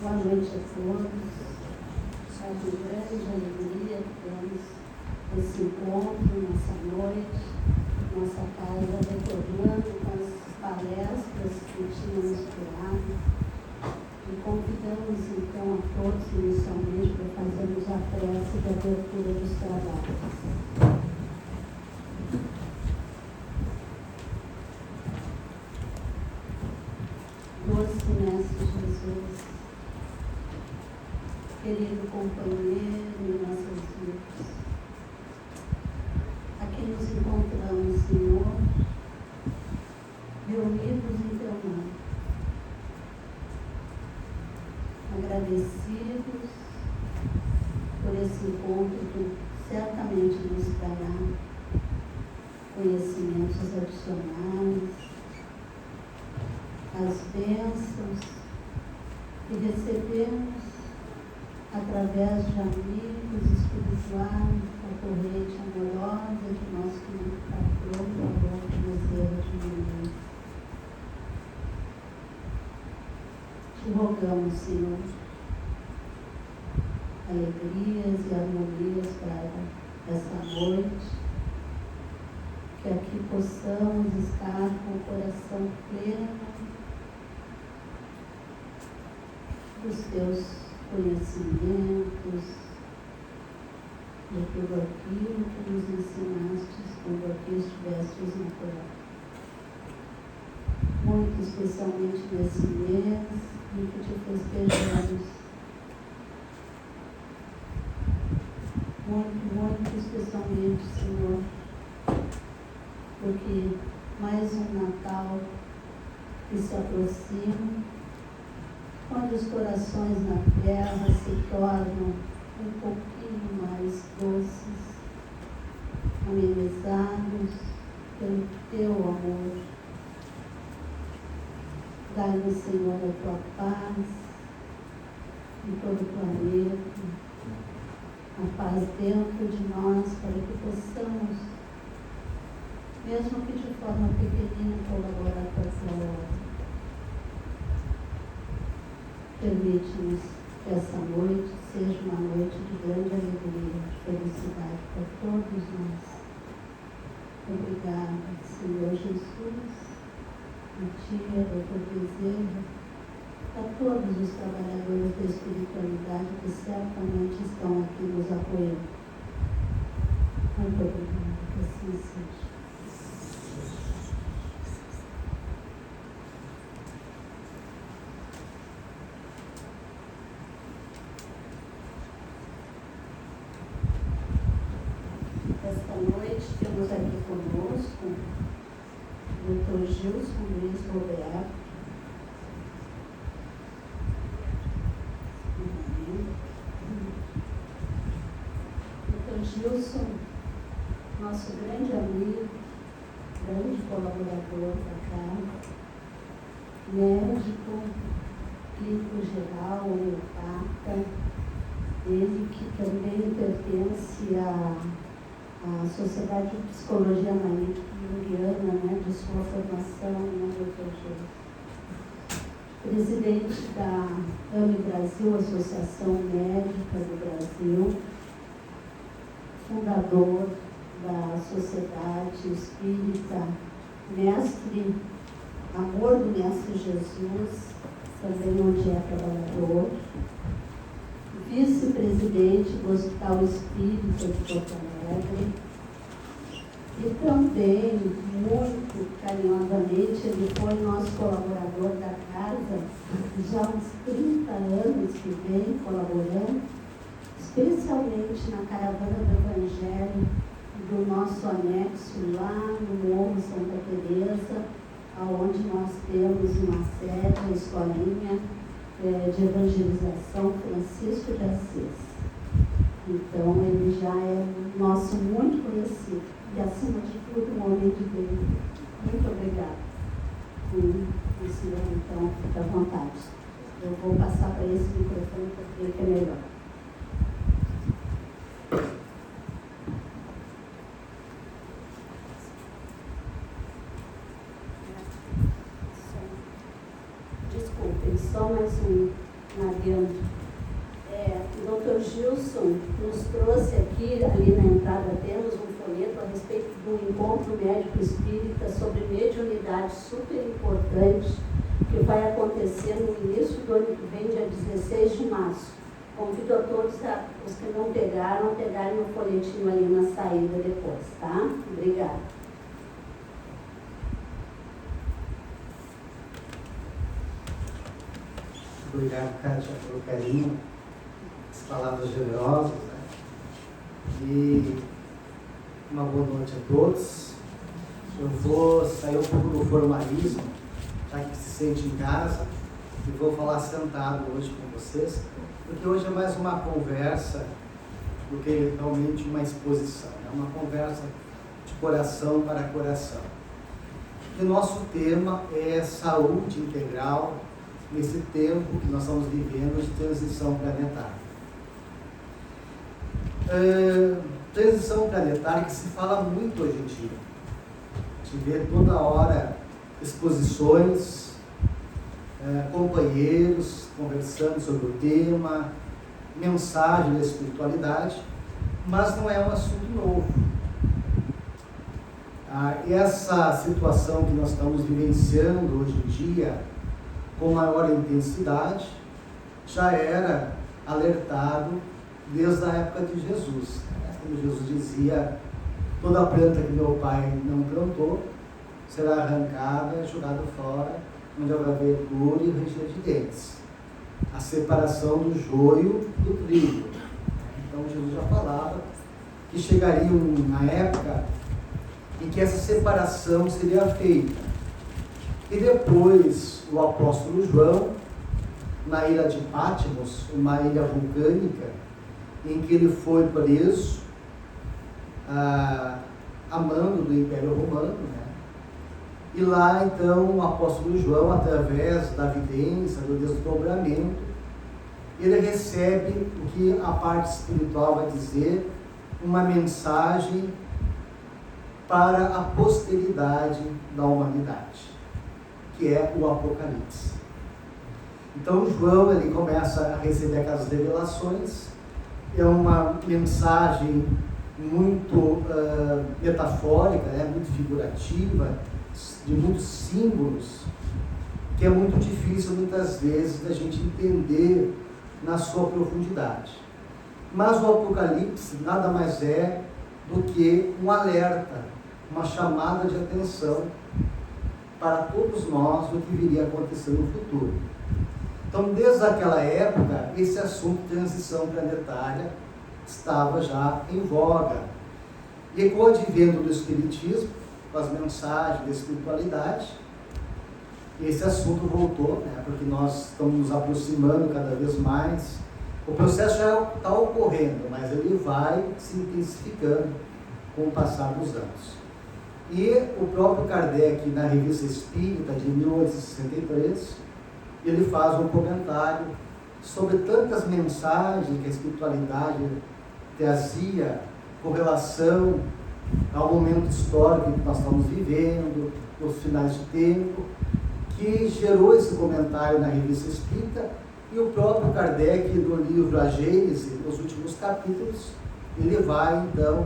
Boa noite a todos. É com grande alegria que temos esse encontro nessa noite, nossa casa retornando com as palestras que tínhamos curado. E convidamos então a todos inicialmente para fazermos a prece de abertura dos trabalhos. Doce Mestre Jesus, querido companheiro em nossas vidas, aqui nos encontramos, Senhor, reunidos em Teu nome, agradecidos por esse encontro que certamente nos dará conhecimentos adicionais, as bênçãos que recebemos através de amigos espirituais, da corrente amorosa de nosso querido patrão, do amor que nos deu de manhã. Te rogamos, Senhor, alegrias e harmonias para essa noite, que aqui possamos estar com o coração pleno dos Teus conhecimentos, de tudo aquilo que nos ensinastes quando aqui estivestes na terra. Muito especialmente nesse mês em que te festejamos. Muito especialmente, Senhor, porque mais um Natal que se aproxima, quando os corações na terra se tornam um pouquinho mais doces, amenizados pelo Teu amor. Dá-nos, Senhor, a Tua paz em todo o planeta, a paz dentro de nós, para que possamos, mesmo que de forma pequenina, colaborar com essa obra. Permite-nos que essa noite seja uma noite de grande alegria, de felicidade para todos nós. Obrigada, Senhor Jesus, a Ti, a Doutor Bezerra, a todos os trabalhadores da espiritualidade que certamente estão aqui nos apoiando. Muito obrigada, que assim seja. Esta noite temos aqui conosco o Dr. Gilson Luiz Roberto. Dr. Gilson, nosso grande amigo, grande colaborador da casa, médico, clínico geral, homeopata, ele que também pertence à Sociedade de Psicologia Analítica Junguiana, de sua formação, Dr. Gilson. Presidente da AME Brasil, Associação Médica do Brasil, fundador da Sociedade Espírita, mestre, amor do Mestre Jesus, também onde é trabalhador, vice-presidente do Hospital Espírita de Porto Alegre, e também, muito carinhosamente, ele foi nosso colaborador da casa, já há uns 30 anos que vem colaborando, especialmente na caravana do Evangelho, do nosso anexo lá no Morro Santa Teresa, onde nós temos uma sede, a escolinha de evangelização Francisco de Assis. Então, ele já é nosso muito conhecido e, acima de tudo, um homem de Deus. Muito obrigada. O senhor, então, fica à vontade. Eu vou passar para esse microfone porque é melhor. Desculpem, só mais um nadando. O Dr. Gilson nos trouxe aqui, ali na entrada temos um folheto a respeito do encontro médico espírita sobre mediunidade super importante, que vai acontecer no início do ano que vem, dia 16 de março. Convido a todos, os que não pegaram, a pegarem o folhetinho ali na saída depois, tá? Obrigada. Obrigado, Kátia, pelo carinho, as palavras generosas, né? E uma boa noite a todos. Eu vou sair um pouco do formalismo, já que se sente em casa, e vou falar sentado hoje com vocês, porque hoje é mais uma conversa do que realmente uma exposição, é uma conversa de coração para coração. E nosso tema é saúde integral nesse tempo que nós estamos vivendo de transição planetária. Transição planetária que se fala muito hoje em dia. A gente vê toda hora exposições, companheiros conversando sobre o tema, mensagem da espiritualidade, mas não é um assunto novo. Essa situação que nós estamos vivenciando hoje em dia, com maior intensidade, já era alertado desde a época de Jesus. Quando Jesus dizia: toda planta que meu pai não plantou será arrancada e jogada fora, onde vai haver dor e ranger de dentes. A separação do joio do trigo. Então Jesus já falava que chegaria uma época em que essa separação seria feita. E depois o apóstolo João, na ilha de Patmos, uma ilha vulcânica, em que ele foi preso, a mando do Império Romano, né? E lá então o apóstolo João, através da vidência, do desdobramento, ele recebe o que a parte espiritual vai dizer, uma mensagem para a posteridade da humanidade, que é o Apocalipse. Então João, ele começa a receber aquelas revelações, é uma mensagem muito metafórica, muito figurativa, de muitos símbolos, que é muito difícil muitas vezes da gente entender na sua profundidade. Mas o Apocalipse nada mais é do que um alerta, uma chamada de atenção para todos nós do que viria a acontecer no futuro. Então, desde aquela época, esse assunto de transição planetária estava já em voga. E com o advento do Espiritismo, com as mensagens da espiritualidade, esse assunto voltou, porque nós estamos nos aproximando cada vez mais. O processo já está ocorrendo, mas ele vai se intensificando com o passar dos anos. E o próprio Kardec, na Revista Espírita de 1863, ele faz um comentário sobre tantas mensagens que a espiritualidade trazia com relação ao momento histórico que nós estamos vivendo, os finais de tempo, que gerou esse comentário na Revista Espírita. E o próprio Kardec, no livro A Gênese, nos últimos capítulos, ele vai então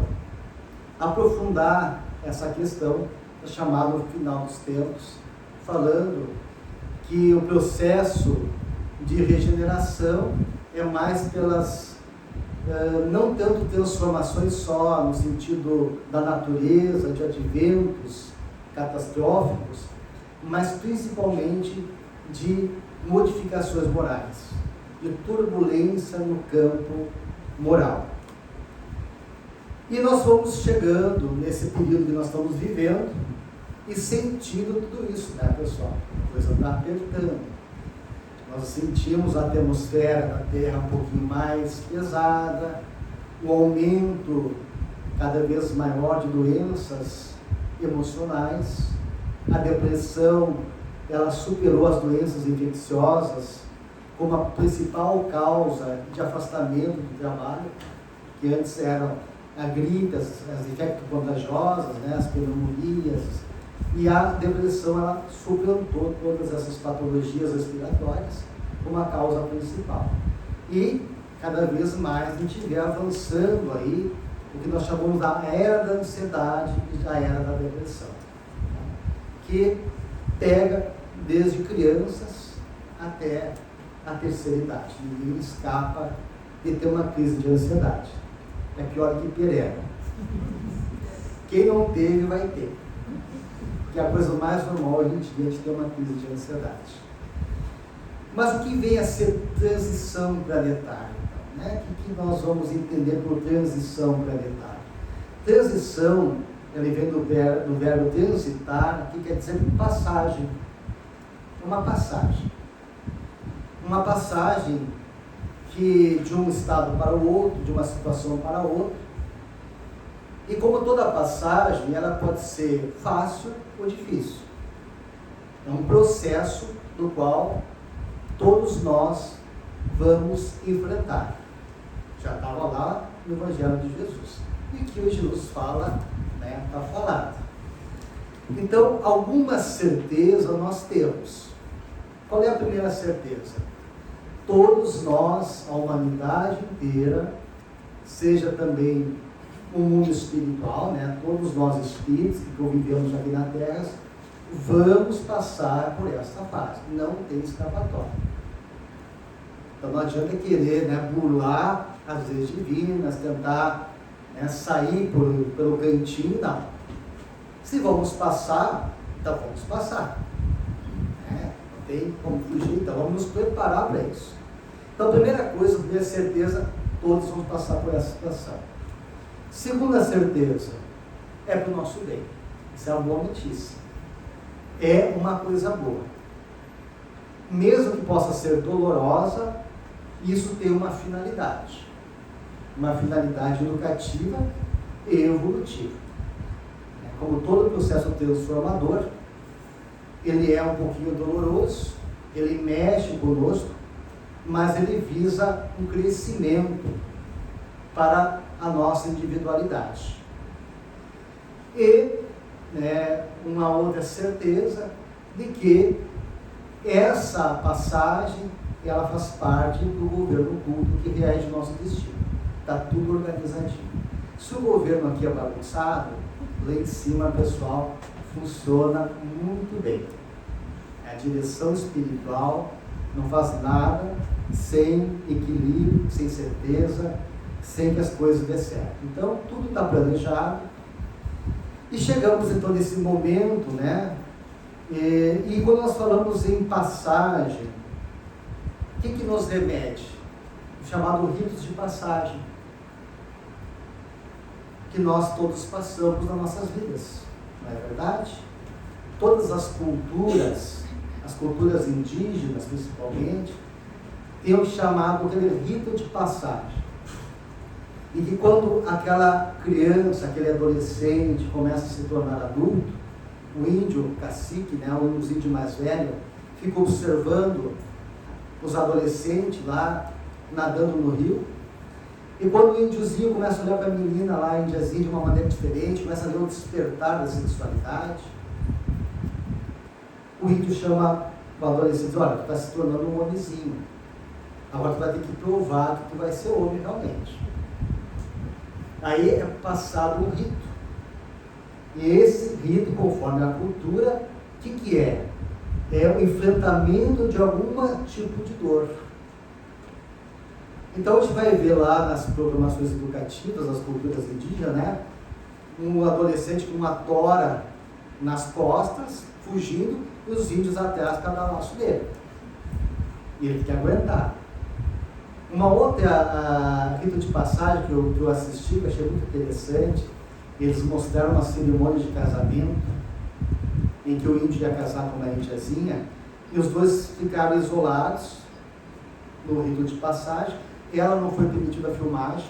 aprofundar essa questão chamada final dos tempos, falando que o processo de regeneração é mais pelas, não tanto transformações só no sentido da natureza, de adventos catastróficos, mas principalmente de modificações morais, de turbulência no campo moral. E nós vamos chegando nesse período que nós estamos vivendo e sentindo tudo isso, pessoal? A coisa está apertando. Nós sentimos a atmosfera da Terra um pouquinho mais pesada, o aumento cada vez maior de doenças emocionais, a depressão, ela superou as doenças infecciosas como a principal causa de afastamento do trabalho, que antes eram a gripe, as infecto-contagiosas, as pneumonias, e a depressão ela suplantou todas essas patologias respiratórias, como a causa principal. E cada vez mais a gente vê avançando aí o que nós chamamos da era da ansiedade e da era da depressão, que pega desde crianças até a terceira idade. Ninguém escapa de ter uma crise de ansiedade. É pior que pereba. Quem não teve, vai ter. Que é a coisa mais normal hoje em dia de ter uma crise de ansiedade. Mas o que vem a ser transição planetária? Então, né? O que nós vamos entender por transição planetária? Transição, ele vem do verbo transitar, que quer dizer passagem. Uma passagem. Uma passagem que de um estado para o outro, de uma situação para outra. E como toda passagem, ela pode ser fácil ou difícil. É um processo do qual todos nós vamos enfrentar. Já estava lá no Evangelho de Jesus. E que o Jesus fala, né, está falado. Então, alguma certeza nós temos. Qual é a primeira certeza? Todos nós, a humanidade inteira, seja também o mundo espiritual, né? Todos nós espíritos que convivemos aqui na Terra, vamos passar por esta fase. Não tem escapatória. Então não adianta querer, né, burlar as leis divinas, tentar, né, sair pelo cantinho, não. Se vamos passar, então vamos passar. Não tem como fugir, então vamos nos preparar para isso. Então a primeira coisa, a primeira certeza, todos vamos passar por essa situação. Segunda certeza, é para o nosso bem. Isso é uma boa notícia. É uma coisa boa. Mesmo que possa ser dolorosa, isso tem uma finalidade. Uma finalidade educativa e evolutiva. Como todo processo transformador, ele é um pouquinho doloroso, ele mexe conosco, mas ele visa um crescimento para a nossa individualidade. E uma outra certeza de que essa passagem, ela faz parte do governo oculto que rege nosso destino. Está tudo organizadinho. Se o governo aqui é bagunçado, lá em cima, pessoal, funciona muito bem. A direção espiritual não faz nada sem equilíbrio, sem certeza, sem que as coisas dê certo. Então, tudo está planejado. E chegamos, então, nesse momento, né? E quando nós falamos em passagem, o que nos remete? O chamado ritos de passagem, que nós todos passamos nas nossas vidas, não é verdade? Todas as culturas indígenas, principalmente, têm o chamado aquele rito de passagem. E que quando aquela criança, aquele adolescente começa a se tornar adulto, o índio cacique, né, os índios mais velhos, ficam observando os adolescentes lá nadando no rio. E quando o índiozinho começa a olhar para a menina lá, a índiazinha, de uma maneira diferente, começa a ver o despertar da sexualidade, o índio chama o adolescente e diz: olha, tu está se tornando um homenzinho. Agora tu vai ter que provar que tu vai ser homem realmente. Aí é passado um rito. E esse rito, conforme a cultura, o que é? É o enfrentamento de algum tipo de dor. Então a gente vai ver lá nas programações educativas, nas culturas indígenas, né? Um adolescente com uma tora nas costas, fugindo, e os índios atrás, cada laço dele. E ele tem que aguentar. Uma outra rito de passagem que eu assisti, que eu achei muito interessante, eles mostraram uma cerimônia de casamento, em que o índio ia casar com uma índiazinha, e os dois ficaram isolados no rito de passagem. Ela não foi permitida a filmagem,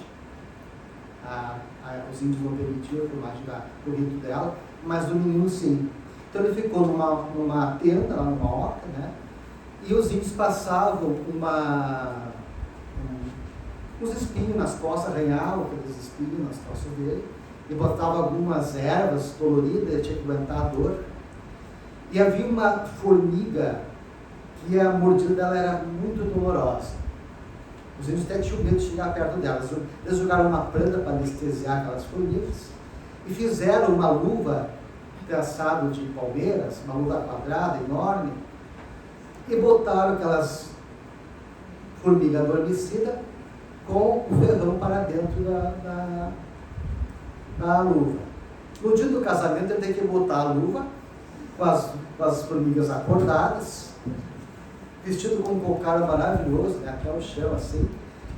os índios não permitiram a filmagem do rito dela, mas do menino sim. Então ele ficou numa tenda, lá numa oca, né? E os índios passavam uns espinhos nas costas, arranhavam aqueles espinhos nas costas dele, e botavam algumas ervas coloridas, ele tinha que aguentar a dor. E havia uma formiga que a mordida dela era muito dolorosa. Os índios até tinham medo de chegar perto delas. Eles jogaram uma planta para anestesiar aquelas formigas e fizeram uma luva traçada de palmeiras, uma luva quadrada, enorme, e botaram aquelas formigas adormecidas com o ferrão para dentro da luva. No dia do casamento, ele tem que botar a luva com as formigas acordadas, vestido com um cocara maravilhoso, né, até o chão assim,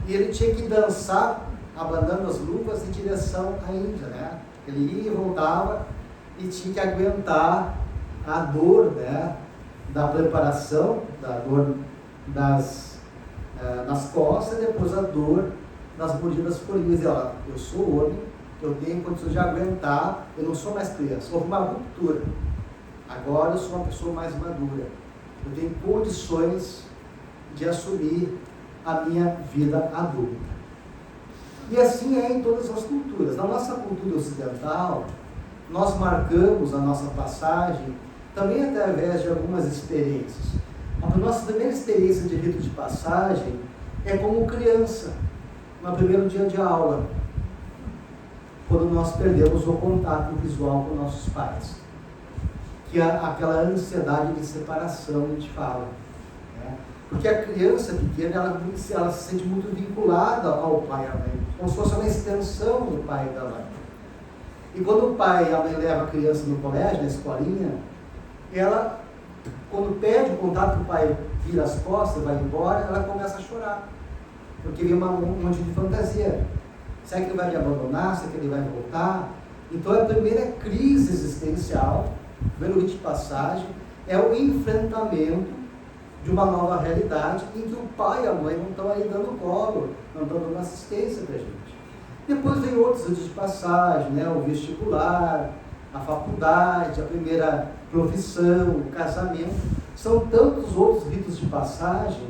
e ele tinha que dançar, abanando as luvas em direção à Índia, né? Ele ia e voltava e tinha que aguentar a dor, né, da preparação, da dor nas costas, e depois a dor das mordidas formigas. Ela, eu sou homem, eu tenho condições de aguentar, eu não sou mais criança. Houve uma ruptura. Agora eu sou uma pessoa mais madura. Eu tenho condições de assumir a minha vida adulta. E assim é em todas as culturas. Na nossa cultura ocidental, nós marcamos a nossa passagem também através de algumas experiências. A nossa primeira experiência de rito de passagem é como criança, no primeiro dia de aula, quando nós perdemos o contato visual com nossos pais, que é aquela ansiedade de separação, a gente fala, né? Porque a criança pequena, ela se sente muito vinculada ao pai e à mãe, como se fosse uma extensão do pai e da mãe. E quando o pai e a mãe levam a criança no colégio, na escolinha, ela, quando perde o contato, que o pai vira as costas, vai embora, ela começa a chorar, porque vem um monte de fantasia. Será que ele vai me abandonar? Será que ele vai voltar? Então a primeira crise existencial, o primeiro rito de passagem, é o enfrentamento de uma nova realidade em que o pai e a mãe não estão aí dando colo, não estão dando assistência para a gente. Depois vem outros ritos de passagem, né? O vestibular, a faculdade, a primeira profissão, o casamento. São tantos outros ritos de passagem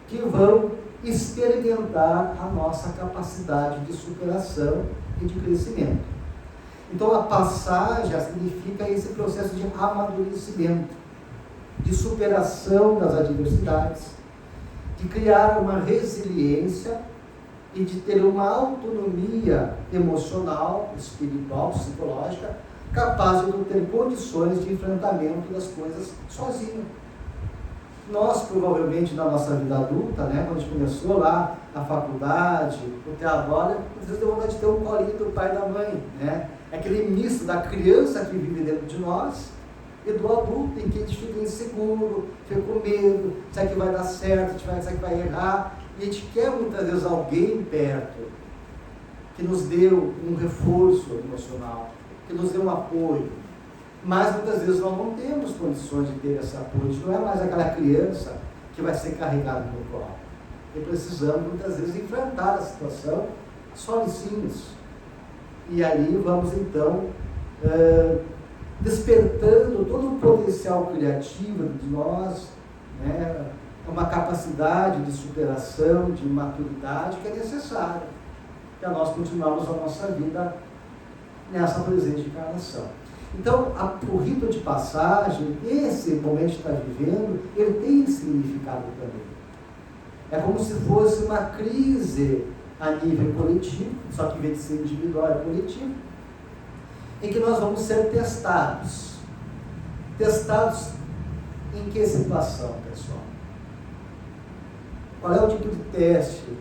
que vão experimentar a nossa capacidade de superação e de crescimento. Então a passagem significa esse processo de amadurecimento, de superação das adversidades, de criar uma resiliência e de ter uma autonomia emocional, espiritual, psicológica, capaz de ter condições de enfrentamento das coisas sozinho. Nós, provavelmente, na nossa vida adulta, né, quando a gente começou lá, a faculdade, o trabalho, às vezes deu vontade de ter um colinho do pai e da mãe, né? Aquele misto da criança que vive dentro de nós e do adulto, em que a gente fica inseguro, fica com medo, será que vai dar certo, será que vai errar? E a gente quer muitas vezes alguém perto, que nos dê um reforço emocional, que nos dê um apoio. Mas muitas vezes nós não temos condições de ter esse apoio. A gente não é mais aquela criança que vai ser carregada no colo. E precisamos muitas vezes enfrentar a situação sozinhos. E aí vamos então despertando todo o potencial criativo de nós, né? Uma capacidade de superação, de maturidade que é necessária para nós continuarmos a nossa vida nessa presente encarnação. Então, o rito de passagem, esse momento que está vivendo, ele tem significado também. É como se fosse uma crise a nível coletivo, só que em vez de ser individual, é coletivo, em que nós vamos ser testados. Testados em que situação, pessoal? Qual é o tipo de teste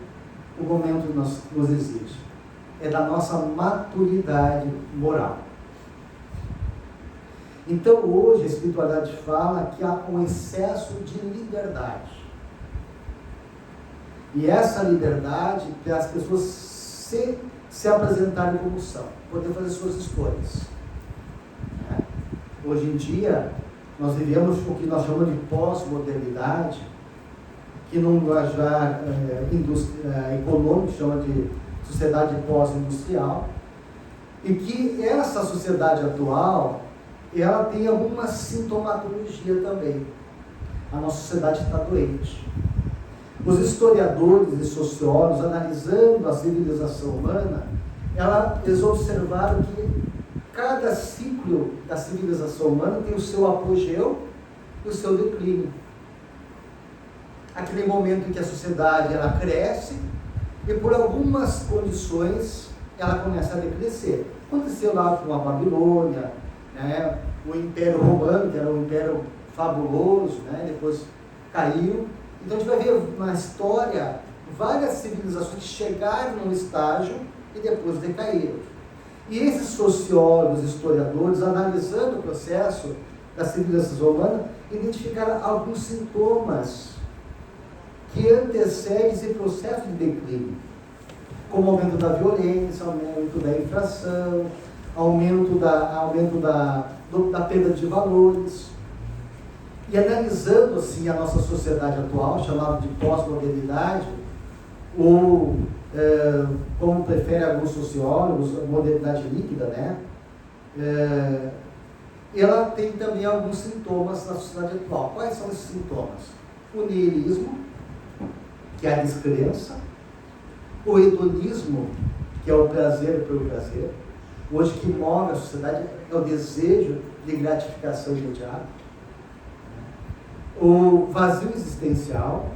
o momento nos exige? É da nossa maturidade moral. Então hoje a espiritualidade fala que há um excesso de liberdade. E essa liberdade para as pessoas se apresentarem como são, poder fazer suas escolhas. Hoje em dia nós vivemos o que nós chamamos de pós-modernidade, que num linguajar econômico chama de sociedade pós-industrial, e que essa sociedade atual ela tem alguma sintomatologia também. A nossa sociedade está doente. Os historiadores e sociólogos, analisando a civilização humana, eles observaram que cada ciclo da civilização humana tem o seu apogeu e o seu declínio. aquele momento em que a sociedade ela cresce e por algumas condições ela começa a decrescer. Aconteceu lá com a Babilônia, né? O Império Romano, que era um império fabuloso, né? Depois caiu. Então a gente vai ver na história várias civilizações que chegaram num estágio e depois decaíram. E esses sociólogos, historiadores, analisando o processo da civilização humana, identificaram alguns sintomas que antecedem esse processo de declínio, como aumento da violência, aumento da inflação, aumento da perda de valores. E analisando assim a nossa sociedade atual, chamada de pós-modernidade, ou como prefere alguns sociólogos, modernidade líquida, né? Ela tem também alguns sintomas na sociedade atual. Quais são esses sintomas? O niilismo, que é a descrença, o hedonismo, que é o prazer pelo prazer. Hoje o que move a sociedade é o desejo de gratificação imediata. O vazio existencial,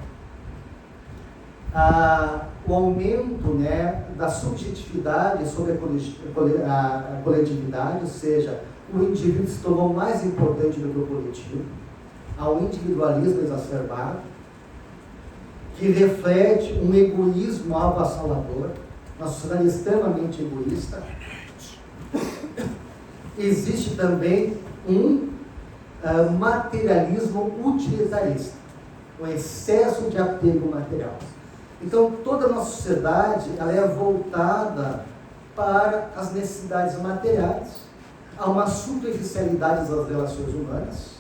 o aumento, né, da subjetividade sobre a coletividade, ou seja, o indivíduo se tornou mais importante do que o coletivo, ao individualismo exacerbado, que reflete um egoísmo avassalador, uma sociedade extremamente egoísta. Existe também um materialismo utilitarista, um excesso de apego material. Então, toda a nossa sociedade ela é voltada para as necessidades materiais, há uma superficialidade das relações humanas,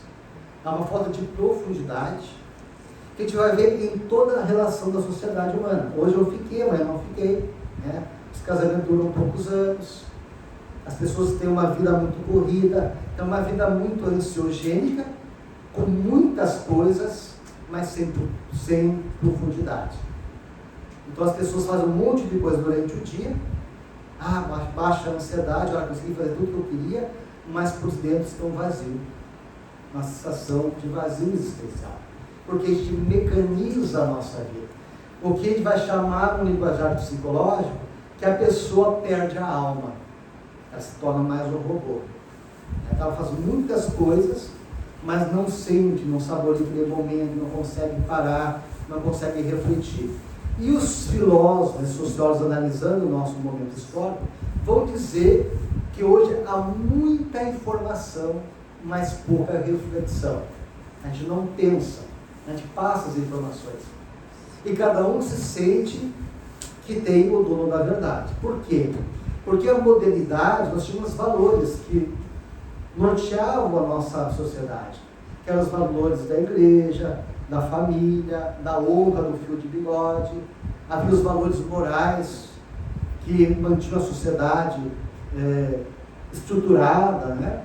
há uma falta de profundidade, que a gente vai ver em toda a relação da sociedade humana. Hoje eu fiquei, amanhã não fiquei, né? Os casamentos duram poucos anos, as pessoas têm uma vida muito corrida, têm uma vida muito ansiogênica, com muitas coisas, mas sem profundidade. Então as pessoas fazem um monte de coisa durante o dia, baixa a ansiedade, consegui fazer tudo que eu queria, mas por dentro estão vazios, uma sensação de vazio existencial, porque a gente mecaniza a nossa vida. O que a gente vai chamar no linguajar psicológico, que a pessoa perde a alma, ela se torna mais um robô. Ela faz muitas coisas, mas não sente, não saboreia aquele momento, não consegue parar, não consegue refletir. E os filósofos, sociólogos, analisando o nosso momento histórico, vão dizer que hoje há muita informação, mas pouca reflexão. A gente não pensa, a gente passa as informações. E cada um se sente que tem o dono da verdade. Por quê? Porque a modernidade, nós tínhamos valores que norteavam a nossa sociedade, que eram os valores da igreja, da família, da honra do fio de bigode. Havia os valores morais que mantinham a sociedade estruturada, né?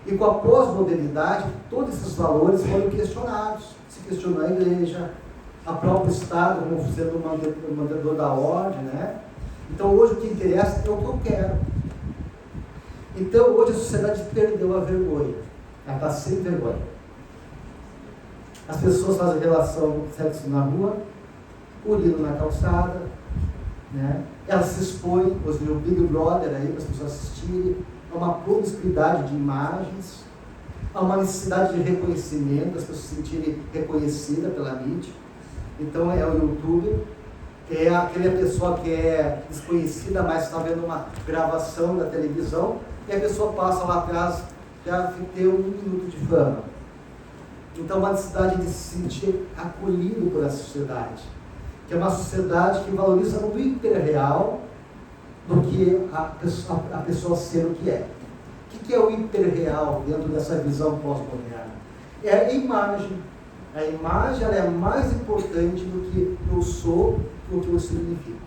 E com a pós-modernidade, todos esses valores foram questionados. Se questionou a igreja, a próprio Estado como sendo o mantenedor da ordem, né? Então hoje o que interessa é o que eu quero. Então hoje a sociedade perdeu a vergonha, ela está sem vergonha. As pessoas fazem relação sexo na rua, urino na calçada, né? Elas se expõem, hoje o Big Brother aí para as pessoas assistirem, há uma promiscuidade de imagens, há uma necessidade de reconhecimento, as pessoas se sentirem reconhecidas pela mídia. Então é o YouTube, é aquela pessoa que é desconhecida, mas está vendo uma gravação da televisão, e a pessoa passa lá atrás, já tem 1 minuto de fama. Então, uma necessidade de se sentir acolhido por essa sociedade, que é uma sociedade que valoriza muito o hiperreal do que a pessoa ser o que é. O que é o hiperreal dentro dessa visão pós-moderna? É a imagem. A imagem ela é mais importante do que eu sou, do que eu significo.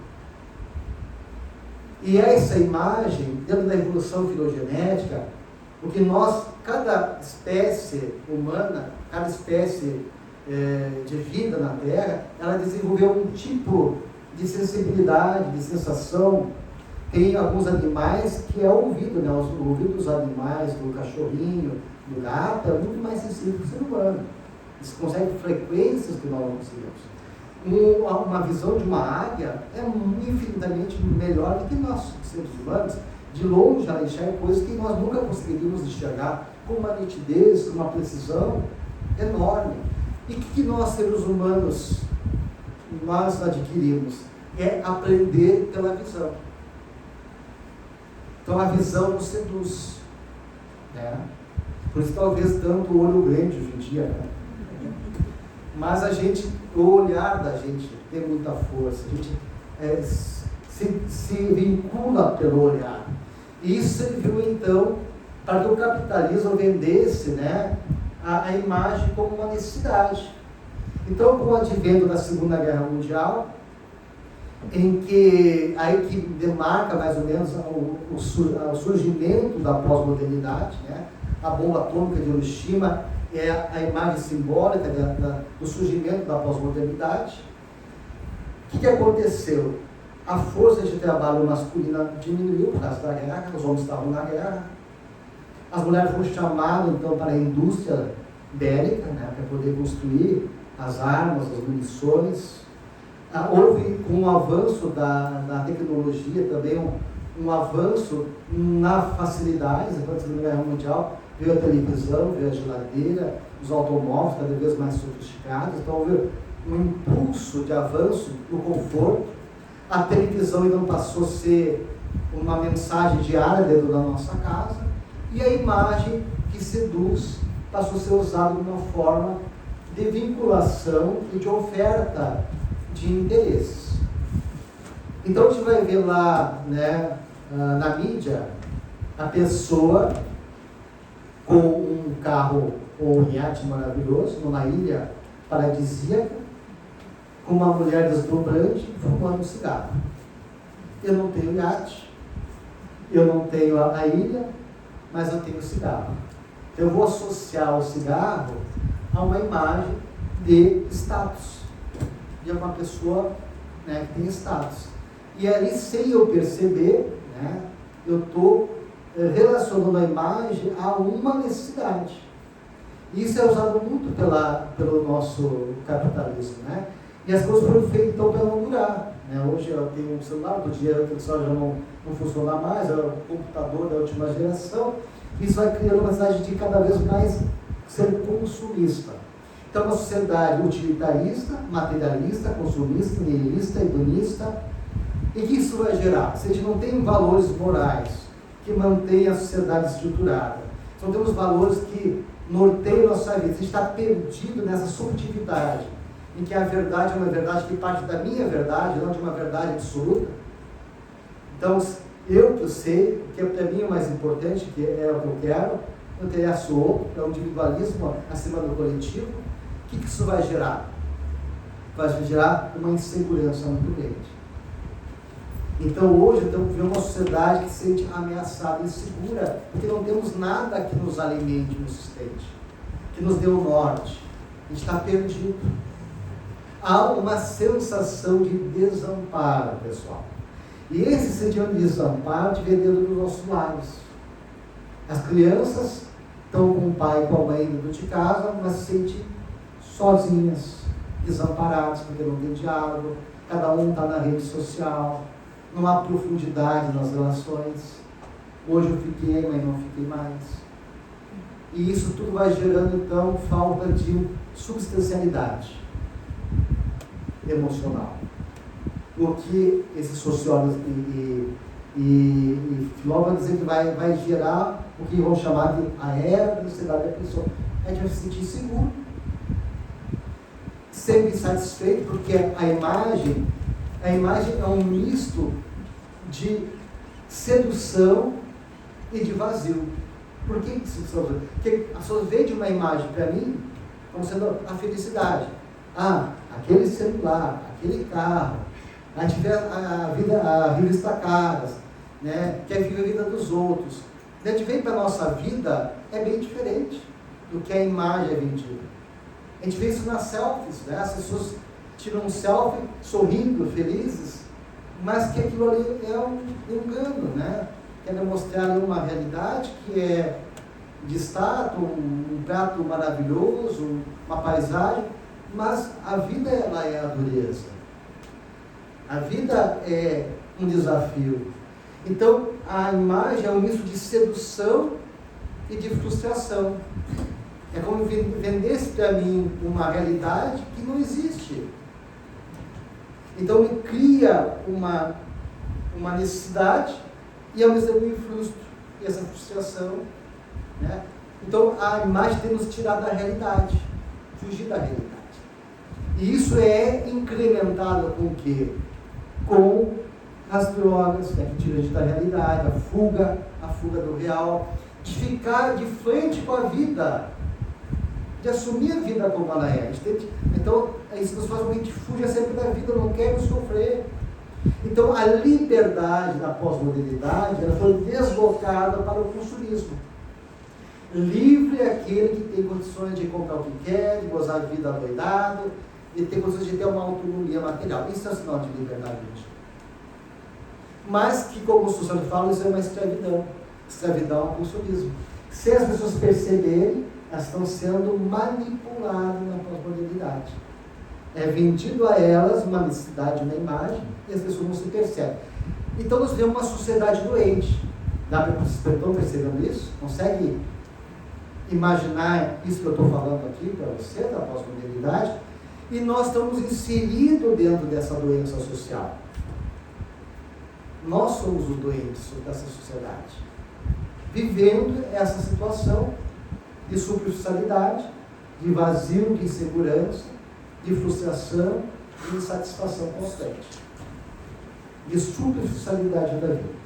E essa imagem, dentro da evolução filogenética, o que cada espécie humana, cada espécie de vida na Terra, ela desenvolveu um tipo de sensibilidade, de sensação. Tem alguns animais que é ouvido, né? O ouvido dos animais, do cachorrinho, do gato, é muito mais sensível que o ser humano. eles conseguem frequências que nós não conseguimos. Uma visão de uma águia é infinitamente melhor do que nós, seres humanos. De longe ela enxerga coisas que nós nunca conseguiríamos enxergar, com uma nitidez, com uma precisão enorme. E o que nós, seres humanos, nós adquirimos? É aprender pela visão. Então a visão nos seduz, né? Por isso talvez tanto olho grande hoje em dia, né? Mas o olhar da gente tem muita força, a gente se vincula pelo olhar. E isso serviu então para que o capitalismo vendesse, né, a imagem como uma necessidade. Então, com o advento da Segunda Guerra Mundial, em que aí que demarca mais ou menos o surgimento da pós-modernidade, né? A bomba atômica de Hiroshima é a imagem simbólica do surgimento da pós-modernidade. O que aconteceu? A força de trabalho masculina diminuiu por causa da guerra, os homens estavam na guerra. As mulheres foram chamadas então para a indústria bélica, né, para poder construir as armas, as munições. Houve, com o avanço da tecnologia, também um avanço na facilidade. Depois da Segunda Guerra Mundial, veio a televisão, veio a geladeira, os automóveis cada vez mais sofisticados. Então houve um impulso de avanço no conforto. A televisão então passou a ser uma mensagem diária dentro da nossa casa. E a imagem que seduz passou a ser usada de uma forma de vinculação e de oferta de interesses. Então a gente vai ver lá, né, na mídia, a pessoa com um carro ou um iate maravilhoso, numa ilha paradisíaca, com uma mulher deslumbrante, fumando um cigarro. Eu não tenho iate, eu não tenho a ilha, mas eu tenho o cigarro. Eu vou associar o cigarro a uma imagem de status, de uma pessoa, né, que tem status. E ali, sem eu perceber, né, eu estou relacionando a imagem a uma necessidade. Isso é usado muito pelo nosso capitalismo, né? E as coisas foram feitas então para não durar, né? Hoje eu tenho um celular, outro dia o celular já não funciona mais, é o computador da última geração. Isso vai criando uma necessidade de cada vez mais ser consumista. Então, uma sociedade utilitarista, materialista, consumista, nihilista, hedonista. E que isso vai gerar? Se a gente não tem valores morais que mantenham a sociedade estruturada, se não temos valores que norteiam a nossa vida, se a gente está perdido nessa subjetividade, em que a verdade é uma verdade que parte da minha verdade, não de uma verdade absoluta. Então, eu que sei, o que para mim é o mais importante, que é o que eu quero, eu interesso o outro, é o individualismo acima do coletivo. O que isso vai gerar? Vai gerar uma insegurança muito grande. Então hoje estamos vivendo uma sociedade que se sente ameaçada, insegura, porque não temos nada que nos alimente, nos sustente, que nos dê o norte. A gente está perdido. Há uma sensação de desamparo, pessoal. E esse sentimento de desamparo te vê dentro dos nossos lares. As crianças estão com o pai e com a mãe dentro de casa, mas se sentem sozinhas, desamparadas, porque não tem diálogo, cada um está na rede social, não há profundidade nas relações. Hoje eu fiquei, mas não fiquei mais. E isso tudo vai gerando, então, falta de substancialidade emocional. O que esses sociólogos e filósofos vão dizer que vai gerar o que vão chamar de a era da sociedade da pessoa. A gente vai se sentir seguro, sempre insatisfeito, porque a imagem é um misto de sedução e de vazio. Por que sedução? Porque a pessoa vende uma imagem para mim como sendo a felicidade. Aquele celular, aquele carro, a vida está cara, né? Quer viver a vida dos outros. A gente vem para a nossa vida, é bem diferente do que a imagem é vendida. A gente vê isso nas selfies, né? As pessoas tiram um selfie sorrindo, felizes, mas que aquilo ali é um engano, né? Quer demonstrar uma realidade que é de status, um prato maravilhoso, uma paisagem, mas a vida ela é a dureza. A vida é um desafio. Então, a imagem é um misto de sedução e de frustração. É como vendesse para mim uma realidade que não existe. Então, me cria uma necessidade e ao mesmo tempo me frustro. E essa frustração, né? Então, a imagem tem nos tirado da realidade, fugir da realidade. E isso é incrementado com o quê? Com as drogas, né, que tiram a gente da realidade, a fuga do real, de ficar de frente com a vida, de assumir a vida como ela é. Então, isso nos faz com que a gente fuja sempre da vida, não quer sofrer. Então, a liberdade da pós-modernidade, ela foi deslocada para o consumismo. Livre é aquele que tem condições de comprar o que quer, de gozar a vida doidado, de ter condições de ter uma autonomia material. Isso é um sinal de liberdade hoje. Mas que, como o Sussano fala, isso é uma escravidão. Escravidão é um consumismo. Se as pessoas perceberem, elas estão sendo manipuladas na pós-modernidade. É vendido a elas uma necessidade, uma imagem, e as pessoas não se percebem. Então nós vemos uma sociedade doente. Vocês estão percebendo isso? Consegue imaginar isso que eu estou falando aqui para você, da pós-modernidade? E nós estamos inseridos dentro dessa doença social. Nós somos os doentes dessa sociedade, vivendo essa situação de superficialidade, de vazio, de insegurança, de frustração e insatisfação constante, de superficialidade da vida.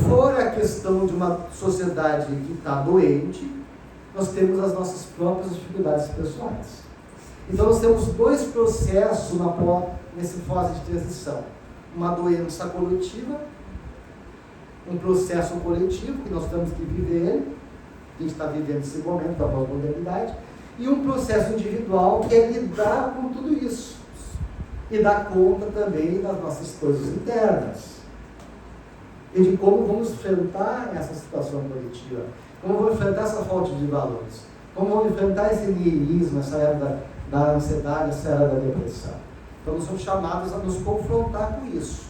Fora a questão de uma sociedade que está doente, nós temos as nossas próprias dificuldades pessoais. Então nós temos dois processos nessa fase de transição. Uma doença coletiva, um processo coletivo que nós temos que viver, a gente está vivendo esse momento da pós-modernidade, e um processo individual que é lidar com tudo isso e dar conta também das nossas coisas internas e de como vamos enfrentar essa situação coletiva, como vamos enfrentar essa falta de valores, como vamos enfrentar esse niilismo, essa era da ansiedade, essa era da depressão. Então nós somos chamados a nos confrontar com isso,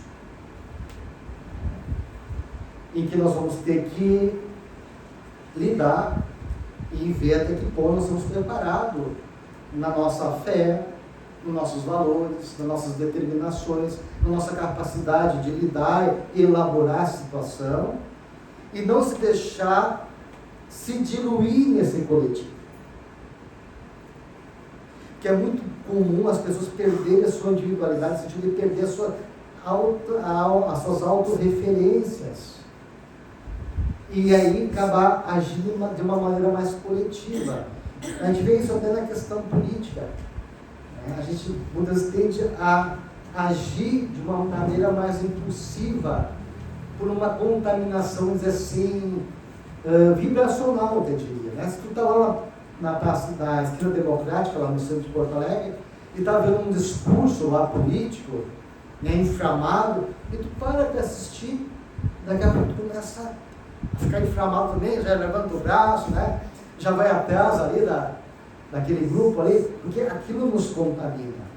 em que nós vamos ter que lidar e ver até que ponto nós estamos preparados na nossa fé, nos nossos valores, nas nossas determinações, na nossa capacidade de lidar e elaborar a situação e não se deixar se diluir nesse coletivo. Que é muito comum as pessoas perderem a sua individualidade, no sentido de perder as suas autorreferências. E aí acabar agindo de uma maneira mais coletiva. A gente vê isso até na questão política. A gente muitas vezes tende a agir de uma maneira mais impulsiva, por uma contaminação, dizer assim, vibracional, eu diria. Né? Se tu está lá na praça da Esquina Democrática, lá no centro de Porto Alegre, e está vendo um discurso lá político, né, inflamado, e tu para de assistir, daqui a pouco tu começa a ficar inflamado também, já levanta o braço, né, já vai atrás ali daquele grupo ali, porque aquilo nos contamina.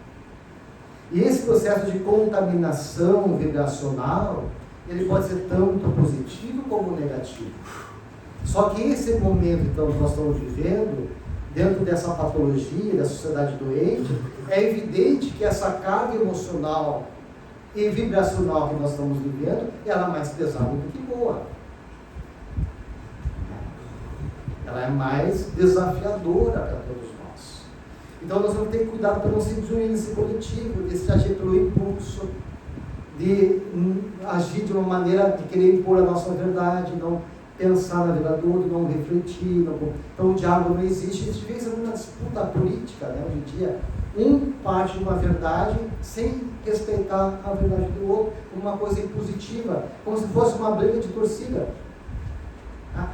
E esse processo de contaminação vibracional, ele pode ser tanto positivo como negativo. Só que esse momento então, que nós estamos vivendo, dentro dessa patologia, da sociedade doente, é evidente que essa carga emocional e vibracional que nós estamos vivendo, ela é mais pesada do que boa. Ela é mais desafiadora para todos nós. Então nós vamos ter que cuidar para não se diluir nesse coletivo, de agir pelo impulso, de agir de uma maneira de querer impor a nossa verdade, não pensar na vida do outro, não refletir. Então o diálogo não existe. A gente vê isso numa disputa política, né? Hoje em dia, um parte de uma verdade sem respeitar a verdade do outro, uma coisa impositiva, como se fosse uma briga de torcida.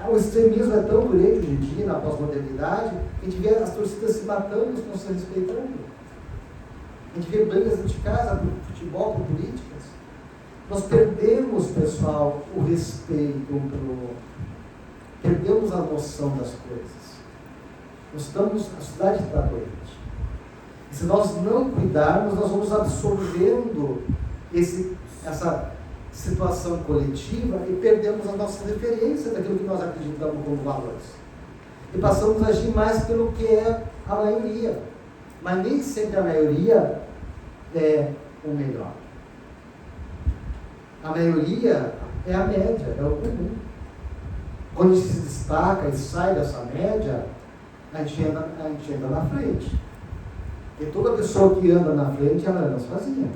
O extremismo é tão grande hoje em dia, na pós-modernidade, que a gente vê as torcidas se matando e não se respeitando. A gente vê brigas de casa, por futebol, por políticas. Nós perdemos, pessoal, o respeito um pelo outro. perdemos a noção das coisas. A sociedade está doente. E se nós não cuidarmos, nós vamos absorvendo essa situação coletiva e perdemos a nossa referência daquilo que nós acreditamos como valores. E passamos a agir mais pelo que é a maioria. Mas nem sempre a maioria é o melhor. A maioria é a média, é o comum. Quando a gente se destaca e sai dessa média, a gente anda na frente. E toda pessoa que anda na frente, ela anda sozinha.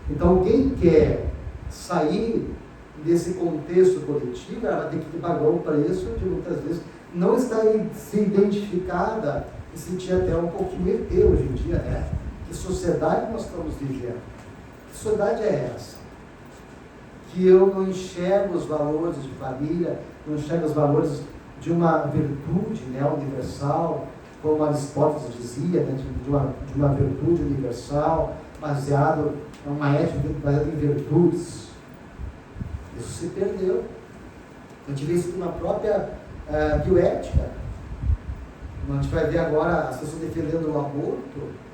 Então, quem quer sair desse contexto coletivo, ela tem que pagar o preço de muitas vezes não estar se identificada e sentir até um pouquinho ET hoje em dia, né? Que sociedade nós estamos vivendo? Que sociedade é essa? Que eu não enxergo os valores de família, não enxergo os valores de uma virtude, né, universal, como Aristóteles dizia, né, de uma virtude universal, baseado em uma ética baseada em virtudes. Isso se perdeu. A gente vê isso na própria bioética. A gente vai ver agora as pessoas defendendo o aborto,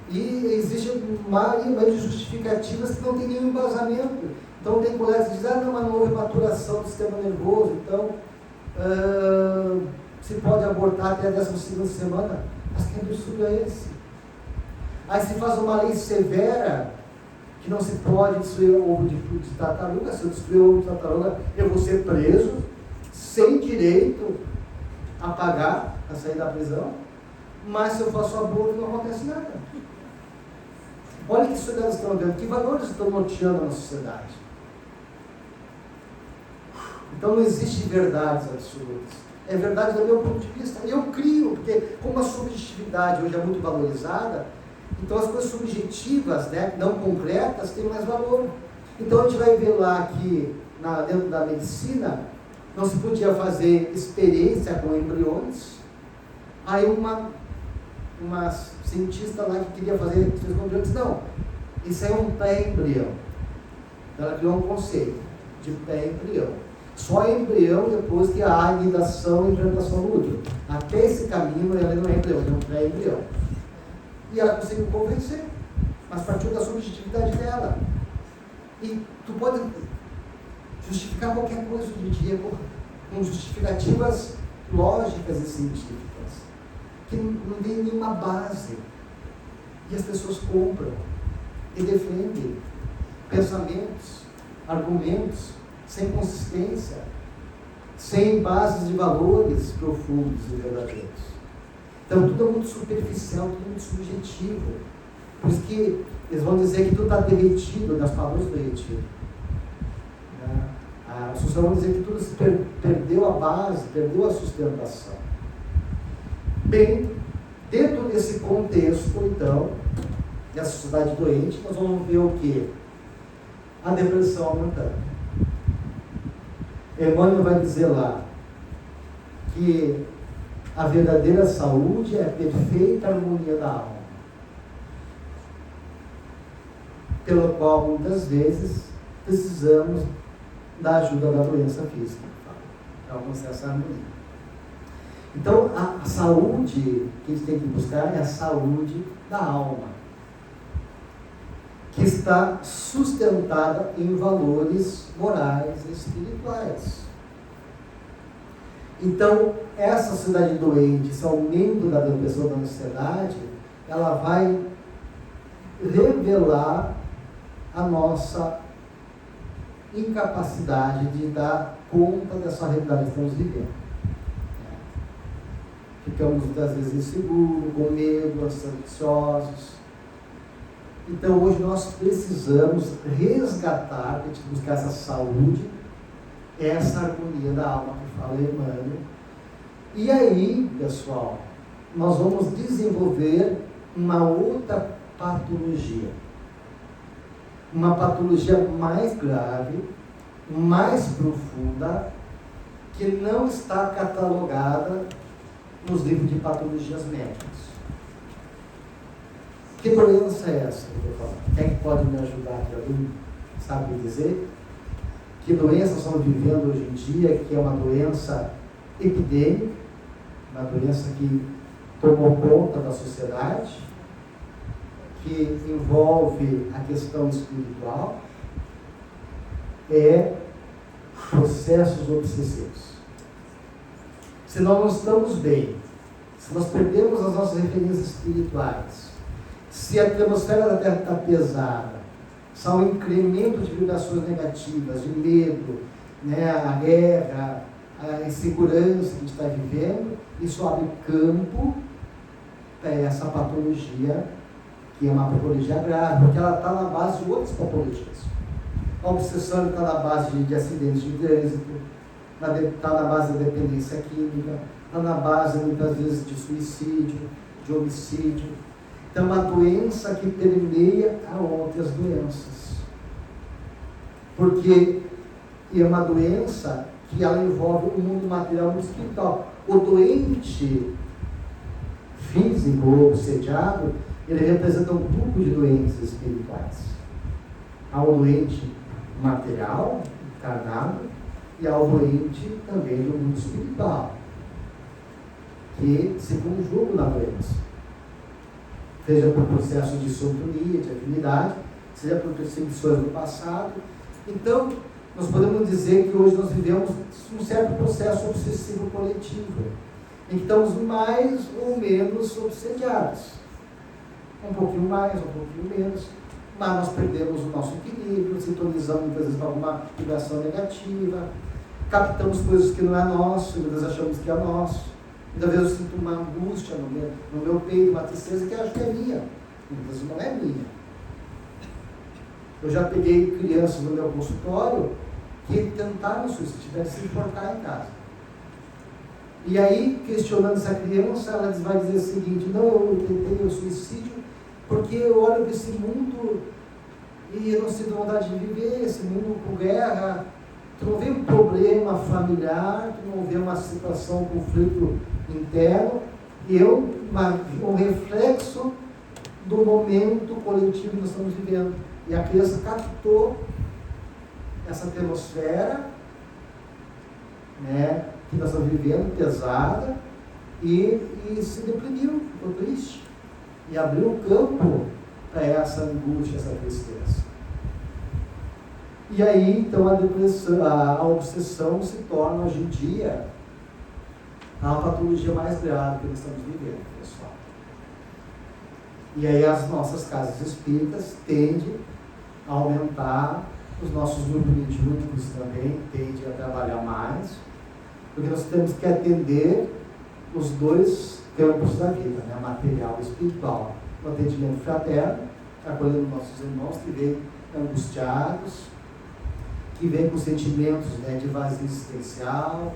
e existem mais justificativas que não tem nenhum embasamento. Então tem colegas que dizem, não, mas não houve maturação do sistema nervoso, então se pode abortar até a 12ª semana. Mas que absurdo é esse? Aí se faz uma lei severa que não se pode destruir o ovo de tartaruga. Se eu destruir o ovo de tartaruga, eu vou ser preso, sem direito a pagar, a sair da prisão. Mas se eu faço aborto, não acontece nada. Olha que sociedade estão vendo, que valores estão norteando na sociedade. Então não existe verdades absolutas. É verdade do meu ponto de vista. Eu crio, porque como a subjetividade hoje é muito valorizada, então as coisas subjetivas, né, não concretas, têm mais valor. Então a gente vai ver lá que dentro da medicina não se podia fazer experiência com embriões. Aí uma cientista lá que queria fazer experiência com embriões, não, isso é um pré-embrião. Ela criou um conceito de pré-embrião. Só embrião depois que há a anidação e implantação no útero. Até esse caminho ela não é embrião, é um pré-embrião. E ela conseguiu convencer, mas partiu da subjetividade dela. E tu pode justificar qualquer coisa hoje em dia com justificativas lógicas e científicas, que não tem nenhuma base. E as pessoas compram e defendem pensamentos, argumentos, sem consistência, sem bases de valores profundos e verdadeiros. Então tudo é muito superficial, tudo é muito subjetivo. Por isso que eles vão dizer que tudo está derretido, nas palavras derretido. Os sociólogos vão dizer que tudo se perdeu a base, perdeu a sustentação. Bem, dentro desse contexto, então, dessa sociedade doente, nós vamos ver o quê? A depressão aumentando. Emmanuel vai dizer lá que a verdadeira saúde é a perfeita harmonia da alma, pelo qual muitas vezes precisamos da ajuda da doença física para alcançar essa harmonia. Então a saúde que a gente tem que buscar é a saúde da alma, que está sustentada em valores morais e espirituais. Então, essa sociedade doente, esse aumento da depressão da ansiedade, ela vai revelar a nossa incapacidade de dar conta dessa realidade que estamos vivendo. Ficamos muitas vezes inseguros, com medo, ansiosos. Então hoje nós precisamos resgatar, a gente buscar essa saúde, essa harmonia da alma que fala Emmanuel. E aí, pessoal, nós vamos desenvolver uma outra patologia. Uma patologia mais grave, mais profunda, que não está catalogada nos livros de patologias médicas. Que doença é essa que eu estou falando? Quem pode me ajudar aqui? Alguém sabe me dizer? que doença nós estamos vivendo hoje em dia, que é uma doença epidêmica, uma doença que tomou conta da sociedade, que envolve a questão espiritual, é processos obsessivos. Se nós não estamos bem, se nós perdemos as nossas referências espirituais, se a atmosfera da Terra está pesada, se há um incremento de vibrações negativas, de medo, né, a guerra, a insegurança que a gente está vivendo, isso abre campo para essa patologia, que é uma patologia grave, porque ela está na base de outras patologias. A obsessão está na base de acidentes de trânsito, está na base da dependência química, está na base, muitas vezes, de suicídio, de homicídio. Então, uma doença que permeia a outras doenças. Porque é uma doença que ela envolve o mundo material e o mundo espiritual. O doente físico ou obsediado, ele representa um grupo de doenças espirituais. Há o doente material, encarnado, e há o doente também do mundo espiritual, que se conjugam na doença. Seja por processo de sintonia, de afinidade, seja por perseguições do passado. Então, nós podemos dizer que hoje nós vivemos um certo processo obsessivo coletivo, em que estamos mais ou menos obsediados. Um pouquinho mais, um pouquinho menos, mas nós perdemos o nosso equilíbrio, sintonizamos muitas vezes com alguma vibração negativa, captamos coisas que não é nosso, muitas vezes achamos que é nosso. Muitas vezes eu sinto uma angústia no meu peito, uma tristeza que eu acho que é minha, muitas vezes não é minha. Eu já peguei crianças no meu consultório que tentaram suicídio, tiveram que se enforcar em casa. E aí, questionando essa criança, ela vai dizer o seguinte: não, eu tentei o suicídio porque eu olho para esse mundo e eu não sinto vontade de viver, esse mundo com guerra. Tu não vê um problema familiar, tu não vê uma situação, um conflito interno, e um reflexo do momento coletivo que nós estamos vivendo. E a criança captou essa atmosfera, né, que nós estamos vivendo, pesada, e se deprimiu, ficou triste. E abriu o campo para essa angústia, essa tristeza. E aí, então, a depressão, a obsessão se torna, hoje em dia, a patologia mais grave que nós estamos vivendo, pessoal. E aí, as nossas casas espíritas tendem a aumentar, os nossos grupos mediúnicos também tendem a trabalhar mais, porque nós temos que atender os dois campos da vida, né? Material e espiritual. O atendimento fraterno, acolhendo nossos irmãos que vêm angustiados, que vêm com sentimentos, né, de vazio existencial,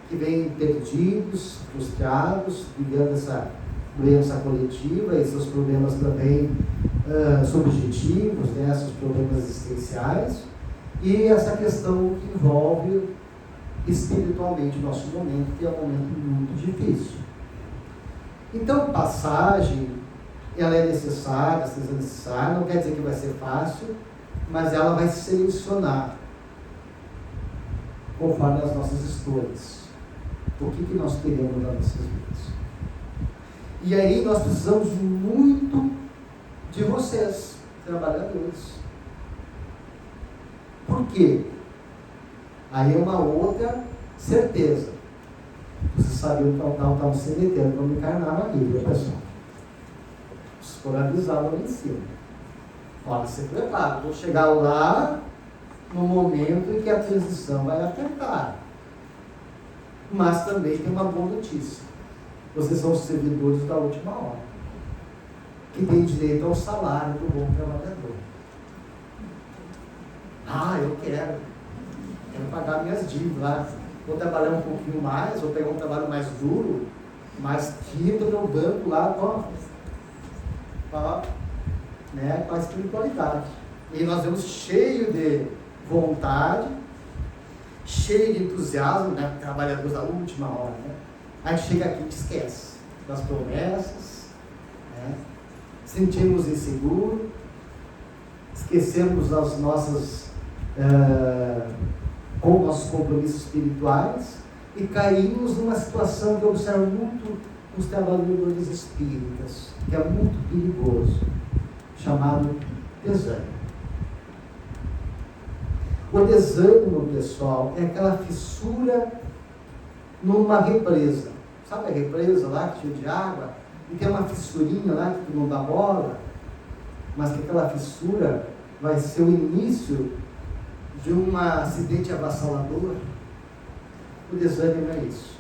que vêm perdidos, frustrados, vivendo essa doença coletiva e seus problemas também subjetivos, né, seus problemas existenciais, e essa questão que envolve espiritualmente o nosso momento, que é um momento muito difícil. Então, passagem, ela é necessária, seja necessária, não quer dizer que vai ser fácil, mas ela vai selecionar conforme as nossas escolhas. O que nós queremos nas nossas vidas. E aí nós precisamos muito de vocês, trabalhadores. Por quê? Aí é uma outra certeza. Vocês sabiam que estavam se metendo quando encarnava aqui, viu, pessoal? Os foram avisados lá em cima. Olha, se prepara, vou chegar lá no momento em que a transição vai apertar. Mas também tem uma boa notícia. Vocês são os servidores da última hora, que têm direito ao salário do bom trabalhador. Ah, eu quero pagar minhas dívidas. Vou trabalhar um pouquinho mais, vou pegar um trabalho mais duro, mas quito meu banco lá com a espiritualidade. E nós vemos cheio de vontade, cheio de entusiasmo, né? Trabalhadores da última hora, né? Aí chega aqui e esquece das promessas, né? Sentimos inseguro, esquecemos as nossas com nossos compromissos espirituais e caímos numa situação que eu observo muito nos trabalhadores espíritas, que é muito perigoso, chamado desânimo. O desânimo, pessoal, é aquela fissura numa represa. Sabe a represa lá que cheia de água? E tem uma fissurinha lá que tu não dá bola, mas que aquela fissura vai ser o início de um acidente avassalador. O desânimo é isso.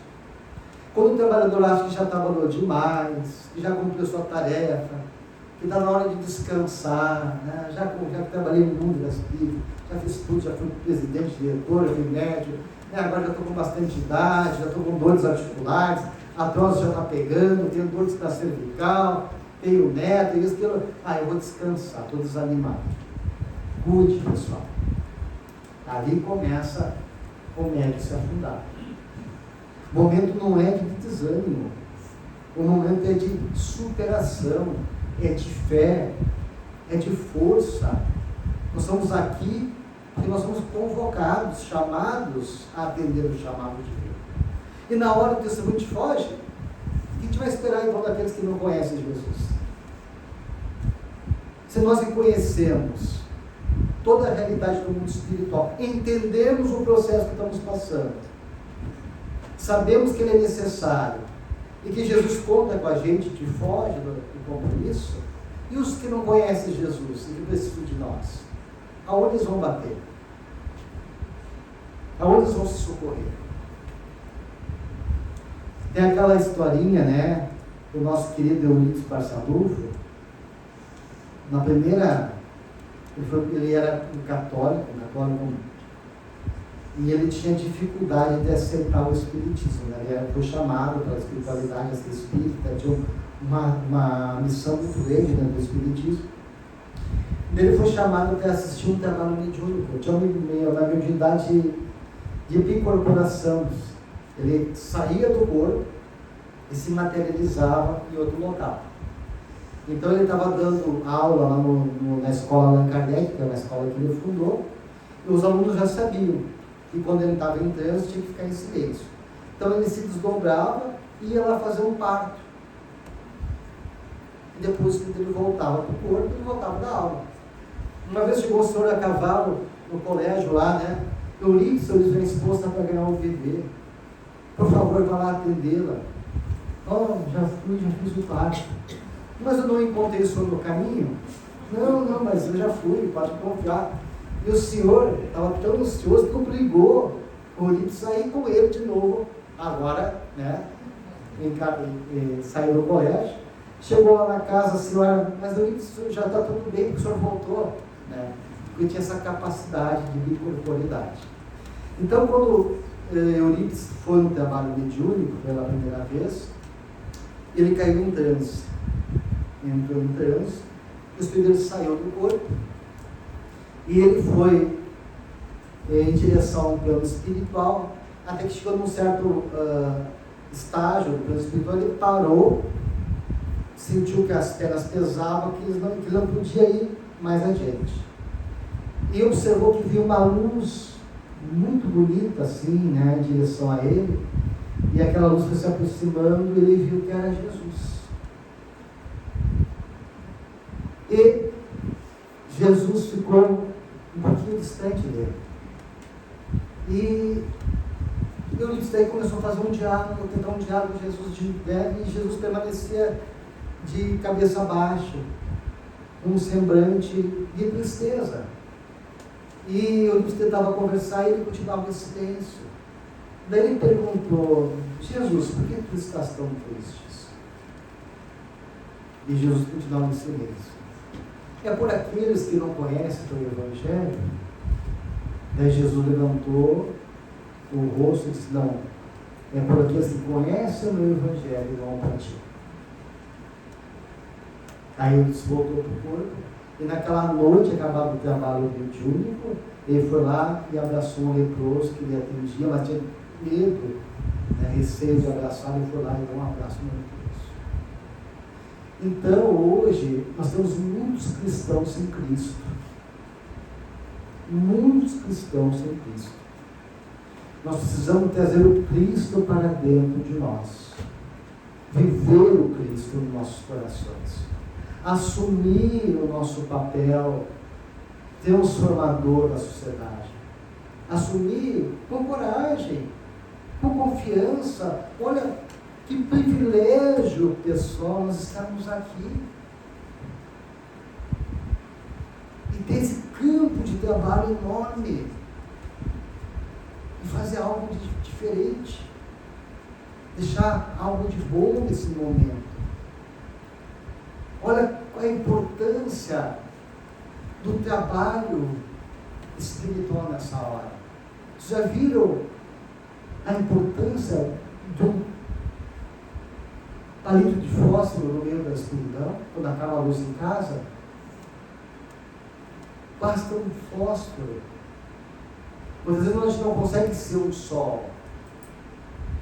Quando o trabalhador acha que já trabalhou demais, que já cumpriu sua tarefa, que está na hora de descansar, né? já trabalhei no mundo das espírita, já fiz tudo, já fui presidente, diretor, já fui médico, né? Agora já estou com bastante idade, já estou com dores articulares, a artrose já está pegando, tenho dores na cervical, tenho neto, isso, aquilo. Eu vou descansar, estou desanimado. Cuide, pessoal. Ali começa o médico se afundar. O momento não é de desânimo, o momento é de superação, é de fé, é de força. Nós estamos aqui porque nós somos convocados, chamados a atender o chamado de Deus. E na hora do testemunho de foge, o que a gente vai esperar então daqueles que não conhecem Jesus? Se nós reconhecemos toda a realidade do mundo espiritual, entendemos o processo que estamos passando, sabemos que ele é necessário e que Jesus conta com a gente, que foge do compromisso, e os que não conhecem Jesus e que precisam de nós, aonde eles vão bater? Aonde eles vão se socorrer? Tem aquela historinha, né, do nosso querido Eurípides Barçalufo. Na primeira, ele era um católico, e ele tinha dificuldade de aceitar o espiritismo, né? Ele foi chamado para a espiritualidade, a ser espírita, tinha uma missão muito grande dentro do espiritismo. Ele foi chamado para assistir um trabalho mediúnico, tinha uma mediunidade de bicorporação. Ele saía do corpo e se materializava em outro local. Então ele estava dando aula lá na escola Allan Kardec, que é uma escola que ele fundou, e os alunos já sabiam que quando ele estava em transe tinha que ficar em silêncio. Então ele se desdobrava e ia lá fazer um parto. E depois que ele voltava para o corpo, ele voltava da aula. Uma vez chegou o senhor a cavalo no colégio lá, né? Eurípides, minha esposa está para ganhar um bebê. Por favor, vá lá atendê-la. Já fiz o parto. Mas eu não encontrei o senhor no caminho? Não, mas eu já fui, pode confiar. E o senhor estava tão ansioso que obrigou o Eurípides a ir com ele de novo. Agora, né? Saiu do colégio. Chegou lá na casa, a senhora, mas Eurípides, já está tudo bem, porque o senhor voltou, né? Porque tinha essa capacidade de bicorporidade. Então, quando Eurípides foi no trabalho mediúnico pela primeira vez, ele caiu em transe. Entrou em transe, o espírito dele saiu do corpo e ele foi em direção ao plano espiritual, até que chegou num certo estágio do plano espiritual. Ele parou, sentiu que as pernas pesavam, que ele não podia ir mais adiante, e observou que viu uma luz muito bonita assim, né, em direção a ele, e aquela luz foi se aproximando e ele viu que era Jesus. E Jesus ficou um pouquinho distante dele. E Eurípides daí começou a fazer um diálogo, tentar um diálogo com Jesus, e Jesus permanecia de cabeça baixa, um semblante de tristeza. E Eurípides tentava conversar e ele continuava em silêncio. Daí ele perguntou: Jesus, por que tu estás tão triste? E Jesus continuava em silêncio. É por aqueles que não conhecem o Evangelho. Daí Jesus levantou o rosto e disse: não, é por aqueles que conhecem o meu Evangelho e vão para ti. Aí ele voltou para o corpo, e naquela noite, acabado o trabalho mediúnico, ele foi lá e abraçou um leproso que ele atendia, mas tinha medo, né, receio de abraçar. Ele foi lá e deu um abraço no leproso. Então, hoje, nós temos muitos cristãos sem Cristo. Muitos cristãos sem Cristo. Nós precisamos trazer o Cristo para dentro de nós. Viver o Cristo nos nossos corações. Assumir o nosso papel transformador da sociedade. Assumir com coragem, com confiança. Olha, que privilégio, pessoal, nós estamos aqui. E ter esse campo de trabalho enorme. E fazer algo diferente. Deixar algo de bom nesse momento. Olha qual é a importância do trabalho espiritual nessa hora. Vocês já viram a importância de um palito de fósforo no meio da escuridão, quando acaba a luz em casa? Basta um fósforo. Muitas vezes a gente não consegue ser um sol,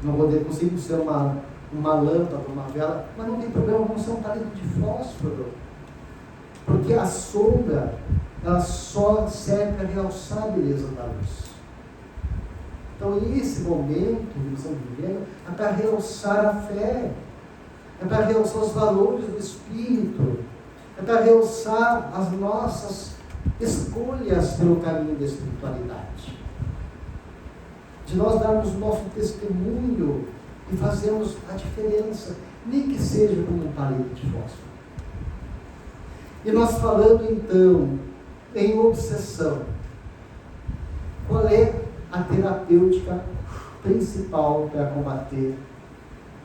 não consegue ser uma lâmpada, uma vela, mas não tem problema, vamos ser um palito de fósforo, porque a sombra, ela só serve para realçar a beleza da luz. Então esse momento que estamos vivendo é para realçar a fé, é para realçar os valores do Espírito, é para realçar as nossas escolhas pelo caminho da espiritualidade, de nós darmos o nosso testemunho e fazermos a diferença, nem que seja como um palito de fósforo. E nós falando então em obsessão, qual é a terapêutica principal para combater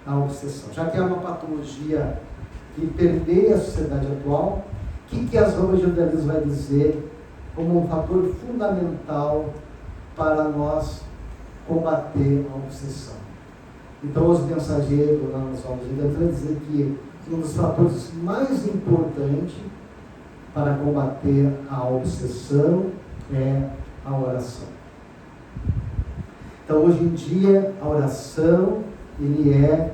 a obsessão? Já que é uma patologia que permeia a sociedade atual, o que as obras de Andrés vai dizer como um fator fundamental para nós combater a obsessão? Então, os mensageiros lá nas obras de Andrés vai dizer que um dos fatores mais importantes para combater a obsessão é a oração. Então, hoje em dia, a oração ele é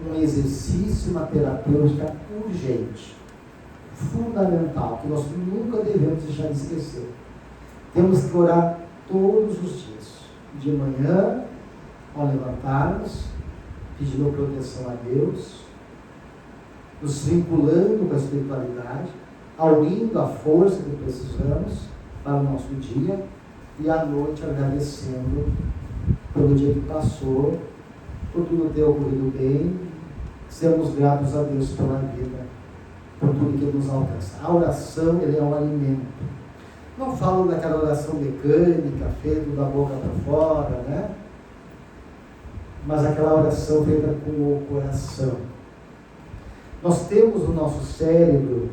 um exercício, uma terapêutica urgente, fundamental, que nós nunca devemos deixar de esquecer. Temos que orar todos os dias, de manhã, ao levantarmos, pedindo proteção a Deus, nos vinculando com a espiritualidade, aurindo a força que precisamos para o nosso dia, e à noite agradecendo pelo dia que passou, por tudo ter ocorrido bem, sermos gratos a Deus pela vida, por tudo que nos alcança. A oração, ele é um alimento. Não falo daquela oração mecânica, feita da boca para fora, né? Mas aquela oração feita com o coração. Nós temos no nosso cérebro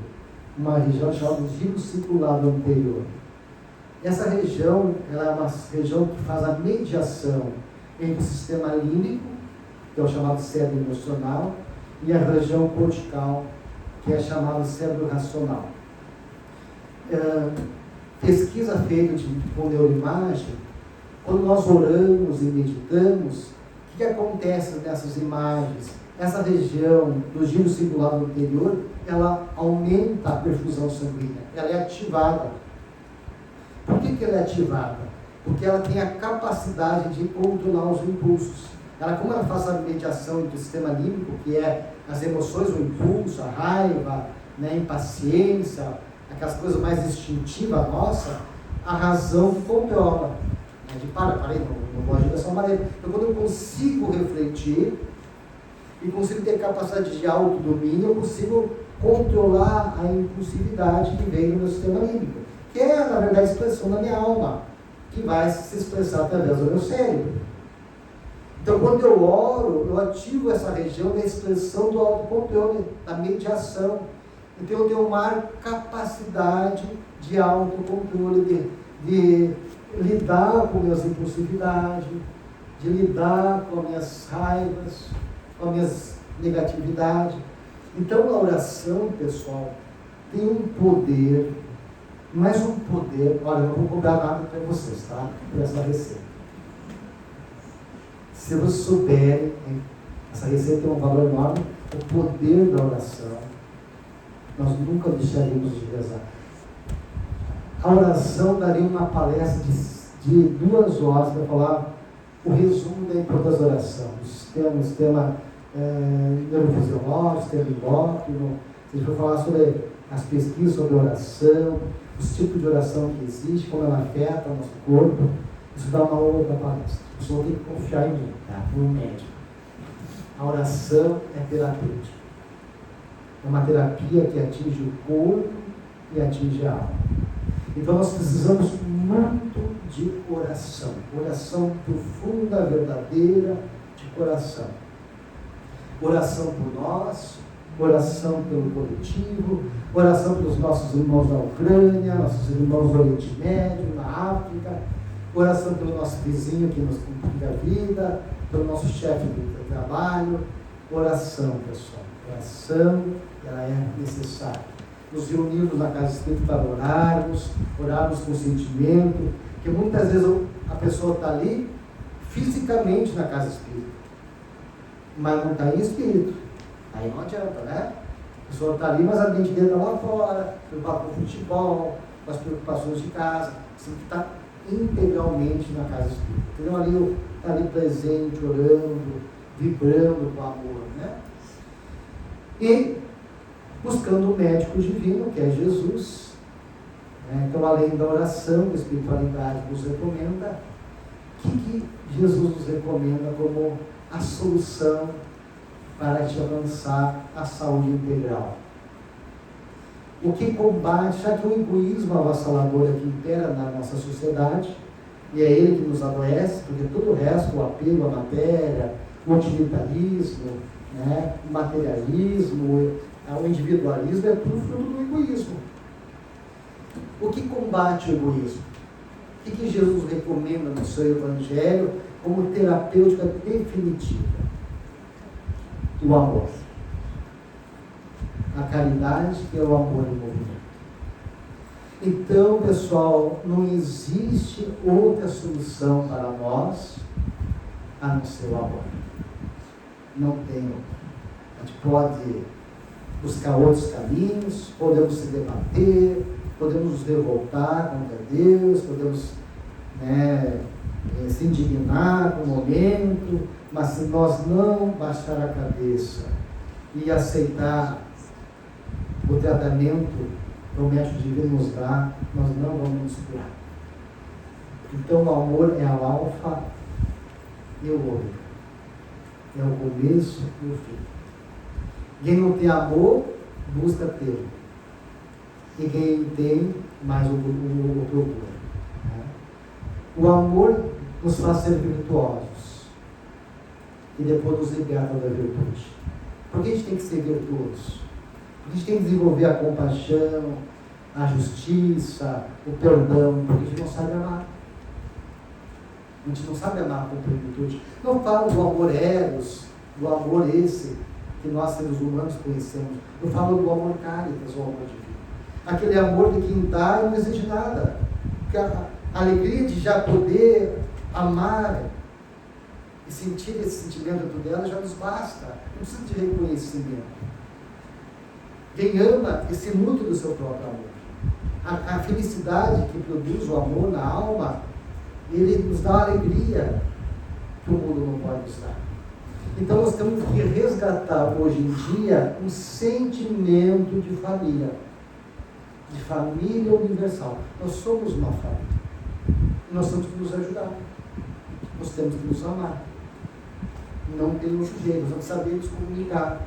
uma região chamada giro circulado anterior. Essa região, ela é uma região que faz a mediação entre o sistema límbico, que é o chamado cérebro emocional, e a região cortical, que é chamada cérebro racional. Pesquisa feita com neuroimagem, quando nós oramos e meditamos, o que acontece nessas imagens? Essa região do giro circulado anterior, ela aumenta a perfusão sanguínea, ela é ativada. Por que ela é ativada? Porque ela tem a capacidade de controlar os impulsos. Como ela faz a mediação entre o sistema límbico, que é as emoções, o impulso, a raiva, né, a impaciência, aquelas coisas mais instintivas nossas, a razão controla. Parei, não vou agir dessa maneira. Então, quando eu consigo refletir e consigo ter capacidade de autodomínio, eu consigo controlar a impulsividade que vem do meu sistema límbico, que é, na verdade, a expressão da minha alma, que vai se expressar através do meu cérebro. Então, quando eu oro, eu ativo essa região da expressão do autocontrole, da mediação. Então, eu tenho maior capacidade de autocontrole, de lidar com minhas impulsividades, de lidar com as minhas raivas, com as minhas negatividades. Então, a oração, pessoal, tem um poder, mais um poder. Olha, eu não vou cobrar nada para vocês, tá? Por essa receita. Se vocês souberem, essa receita tem um valor enorme, o poder da oração, nós nunca deixaríamos de rezar. A oração daria uma palestra de 2 horas para falar o resumo da importância da oração. O sistema neurofisiológico, sistema endócrino, se a gente for falar sobre as pesquisas sobre oração, os tipos de oração que existem, como ela afeta o nosso corpo, isso dá uma outra palestra. A pessoa tem que confiar em mim, tá? No médico. A oração é terapêutica. É uma terapia que atinge o corpo e atinge a alma. Então nós precisamos muito de oração. Oração profunda, verdadeira, de coração. Oração por nós, oração pelo coletivo, oração pelos nossos irmãos da Ucrânia, nossos irmãos do Oriente Médio, na África, oração pelo nosso vizinho que nos complica a vida, pelo nosso chefe do trabalho. Oração, pessoal. Oração, ela é necessária. Nos reunirmos na casa espírita para orarmos com sentimento, porque muitas vezes a pessoa está ali fisicamente na casa espírita, mas não está em espírito. Aí não adianta, né? A pessoa está ali, mas a mente dele está lá fora, preocupado com o futebol, com as preocupações de casa. Você tem que estar integralmente na casa espírita. Então ali está ali presente, orando, vibrando com amor, né? E buscando o médico divino, que é Jesus. Né? Então, além da oração que a espiritualidade nos recomenda, o que Jesus nos recomenda como a solução para te avançar a saúde integral? O que combate, já que o egoísmo avassalador é que impera na nossa sociedade, e é ele que nos adoece, porque todo o resto, o apego à matéria, o utilitarismo, né, o materialismo, o individualismo, é tudo fruto do egoísmo. O que combate o egoísmo? O que Jesus recomenda no seu Evangelho como terapêutica definitiva? O amor. A caridade, que é o amor em movimento. Então, pessoal, não existe outra solução para nós a não ser o amor. Não tem outra. A gente pode buscar outros caminhos, podemos se debater, podemos nos revoltar contra Deus, podemos se indignar com o momento, mas se nós não baixar a cabeça e aceitar o tratamento que o médico divino nos dá, nós não vamos nos curar. Então o amor é o alfa e o ômega, é o começo e o fim. Quem não tem amor, busca ter. E quem tem, mais o procura. Né? O amor nos faz ser virtuosos. E depois nos liberta da virtude. Por que a gente tem que ser virtuoso? Porque a gente tem que desenvolver a compaixão, a justiça, o perdão, porque a gente não sabe amar. A gente não sabe amar com plenitude. Não falo do amor eros, do amor esse que nós seres humanos conhecemos. Eu falo do amor caritas, o amor divino. Aquele amor de quem dá e não exige nada. Porque a alegria de já poder amar e sentir esse sentimento dentro dela já nos basta. Não precisa de reconhecimento. Quem ama e se nutre do seu próprio amor. A felicidade que produz o amor na alma, ele nos dá a alegria que o mundo não pode nos dar. Então nós temos que resgatar hoje em dia um sentimento de família universal. Nós somos uma família. E nós temos que nos ajudar. Nós temos que nos amar. Não tem outro jeito, nós temos que saber nos comunicar.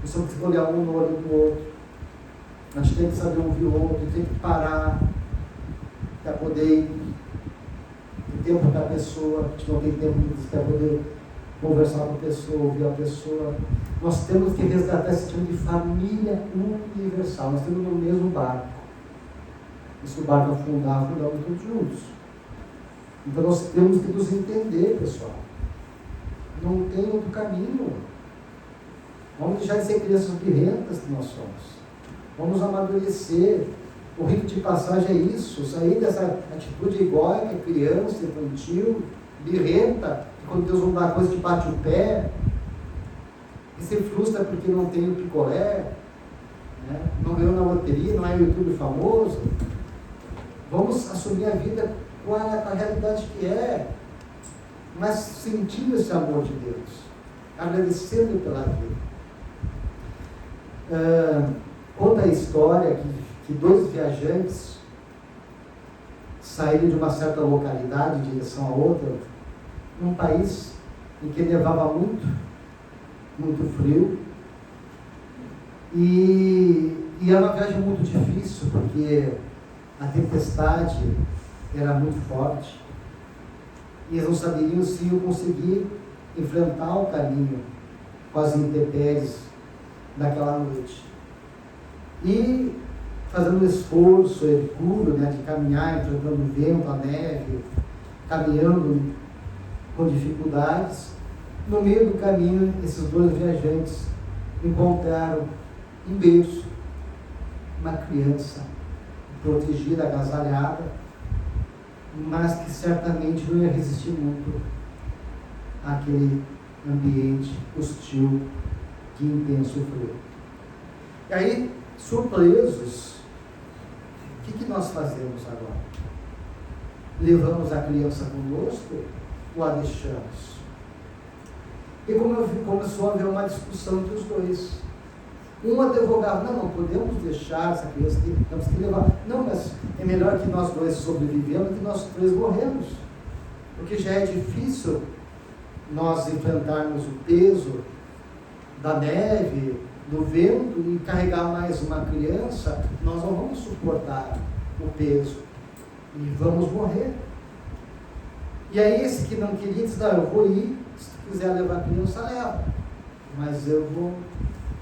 Nós temos que olhar um no olho do outro. A gente tem que saber ouvir o outro, tem que parar para poder ter tempo para a pessoa. A gente não tem tempo para poder conversar com a pessoa, ouvir a pessoa. Nós temos que resgatar esse tipo de família universal. Nós temos no mesmo barco. E se o barco afundar, afundamos todos juntos. Então nós temos que nos entender, pessoal. Não tem outro caminho. Vamos deixar de ser crianças birrentas que nós somos. Vamos amadurecer. O rito de passagem é isso. Sair dessa atitude egóica, criança, infantil, birrenta, que quando Deus não dá coisa te bate o pé, e se frustra porque não tem o picolé, né? Não ganhou na loteria, não é YouTube famoso. Vamos assumir a vida com a realidade que é. mas sentindo esse amor de Deus, agradecendo pela vida. Conta a história que 2 viajantes saíram de uma certa localidade em direção a outra, num país em que nevava muito, muito frio, e era uma viagem muito difícil, porque a tempestade era muito forte, e eles não saberiam se iam conseguir enfrentar o caminho com as intempéries daquela noite. E fazendo um esforço hercúleo, de caminhar, enfrentando o vento, a neve, caminhando com dificuldades, no meio do caminho, esses 2 viajantes encontraram um berço, uma criança protegida, agasalhada, mas que certamente não ia resistir muito àquele ambiente hostil de intenso frio. E aí, surpresos, o que nós fazemos agora? Levamos a criança conosco ou a deixamos? E começou a haver uma discussão entre os 2. Um advogava, não podemos deixar essa criança aqui, temos que levar. Não, mas é melhor que nós 2 sobrevivemos do que nós 3 morremos. Porque já é difícil nós enfrentarmos o peso da neve, do vento, e carregar mais uma criança, nós não vamos suportar o peso e vamos morrer. E aí esse que não queria disse, eu vou ir, se tu quiser levar a criança, leva, mas eu vou.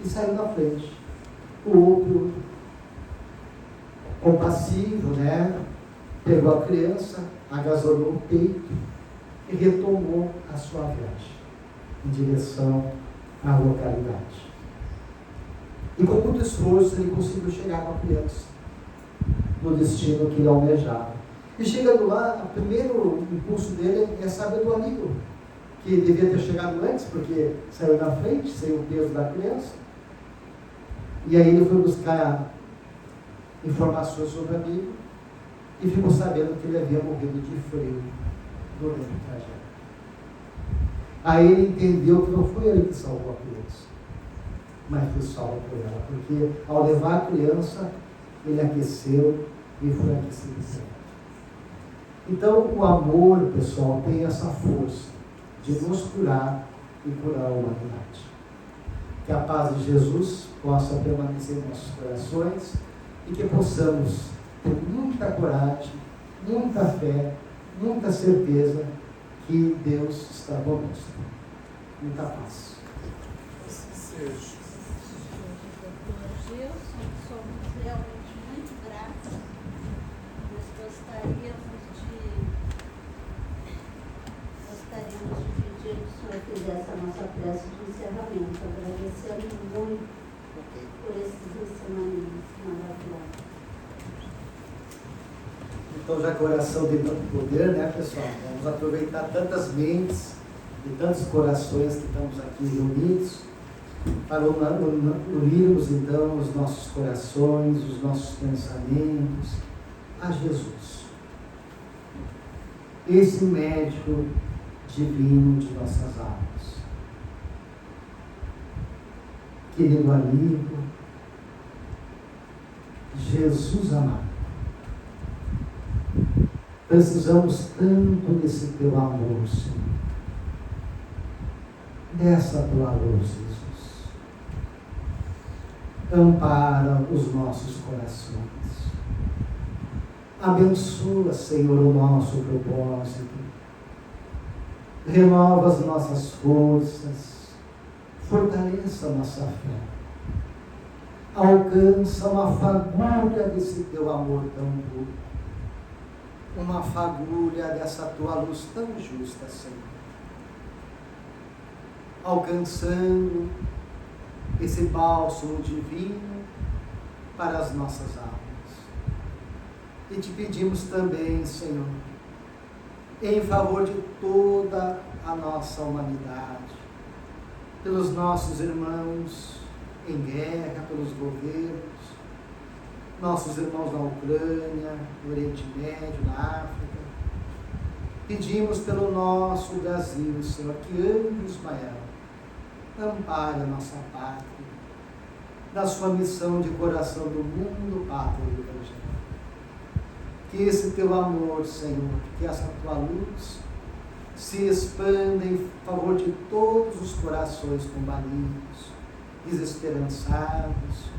E saiu na frente. O outro, compassivo, pegou a criança, agasalhou o peito e retomou a sua viagem em direção à localidade. E com muito esforço ele conseguiu chegar com a criança no destino que ele almejava. E chegando lá, o primeiro impulso dele é saber do amigo, que devia ter chegado antes, porque saiu na frente, sem o peso da criança. E aí ele foi buscar informações sobre o amigo e ficou sabendo que ele havia morrido de frio durante o trajeto. Aí ele entendeu que não foi ele que salvou a criança, mas foi salvo por ela, porque ao levar a criança, ele aqueceu e foi aquecido certo. Então o amor, pessoal, tem essa força de nos curar e curar a humanidade. Que a paz de Jesus possa permanecer em nossos corações e que possamos ter muita coragem, muita fé, muita certeza que Deus está conosco. Muita paz. Gilson, somos realmente muito gratos. Nós gostaríamos de pedir que o Senhor fizesse a nossa prece de encerramento, agradecendo muito por esses ensinamentos maravilhosos. Então, já que a oração tem tanto poder, pessoal? Vamos aproveitar tantas mentes e tantos corações que estamos aqui reunidos para unirmos, então, os nossos corações, os nossos pensamentos a Jesus. Esse médico divino de nossas almas. Querido amigo, Jesus amado, precisamos tanto desse teu amor, Senhor, dessa tua luz, Jesus. Ampara os nossos corações. Abençoa, Senhor, o nosso propósito. Renova as nossas forças. Fortaleça a nossa fé. Alcança uma fagulha desse teu amor tão puro. Uma fagulha dessa tua luz tão justa, Senhor. Alcançando esse bálsamo divino para as nossas almas. E te pedimos também, Senhor, em favor de toda a nossa humanidade, pelos nossos irmãos em guerra, pelos governos, nossos irmãos na Ucrânia, no Oriente Médio, na África. Pedimos pelo nosso Brasil, Senhor, que ame Ismael, ampare a nossa pátria, na sua missão de coração do mundo, pátria do Evangelho. Que esse teu amor, Senhor, que essa tua luz se expanda em favor de todos os corações combalidos, desesperançados,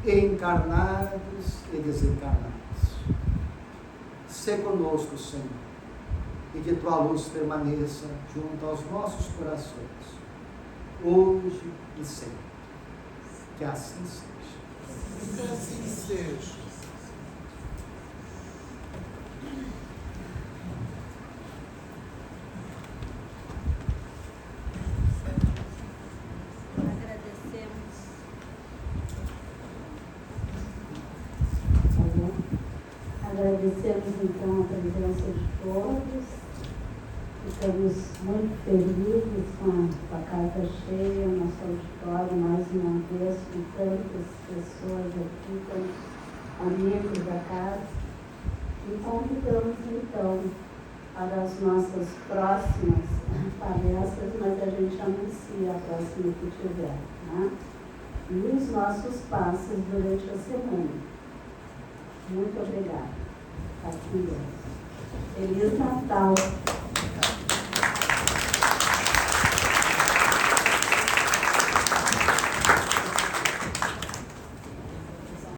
encarnados e desencarnados. Sê conosco, Senhor, e que tua luz permaneça junto aos nossos corações, hoje e sempre. Que assim seja. Que assim seja. Agradecemos então a presença de todos. Ficamos muito felizes com a casa cheia, o nosso auditório, mais uma vez, com tantas pessoas aqui, com amigos da casa. E convidamos então para as nossas próximas palestras, mas a gente anuncia a próxima que tiver, né? E os nossos passos durante a semana. Muito obrigada. Feliz Natal.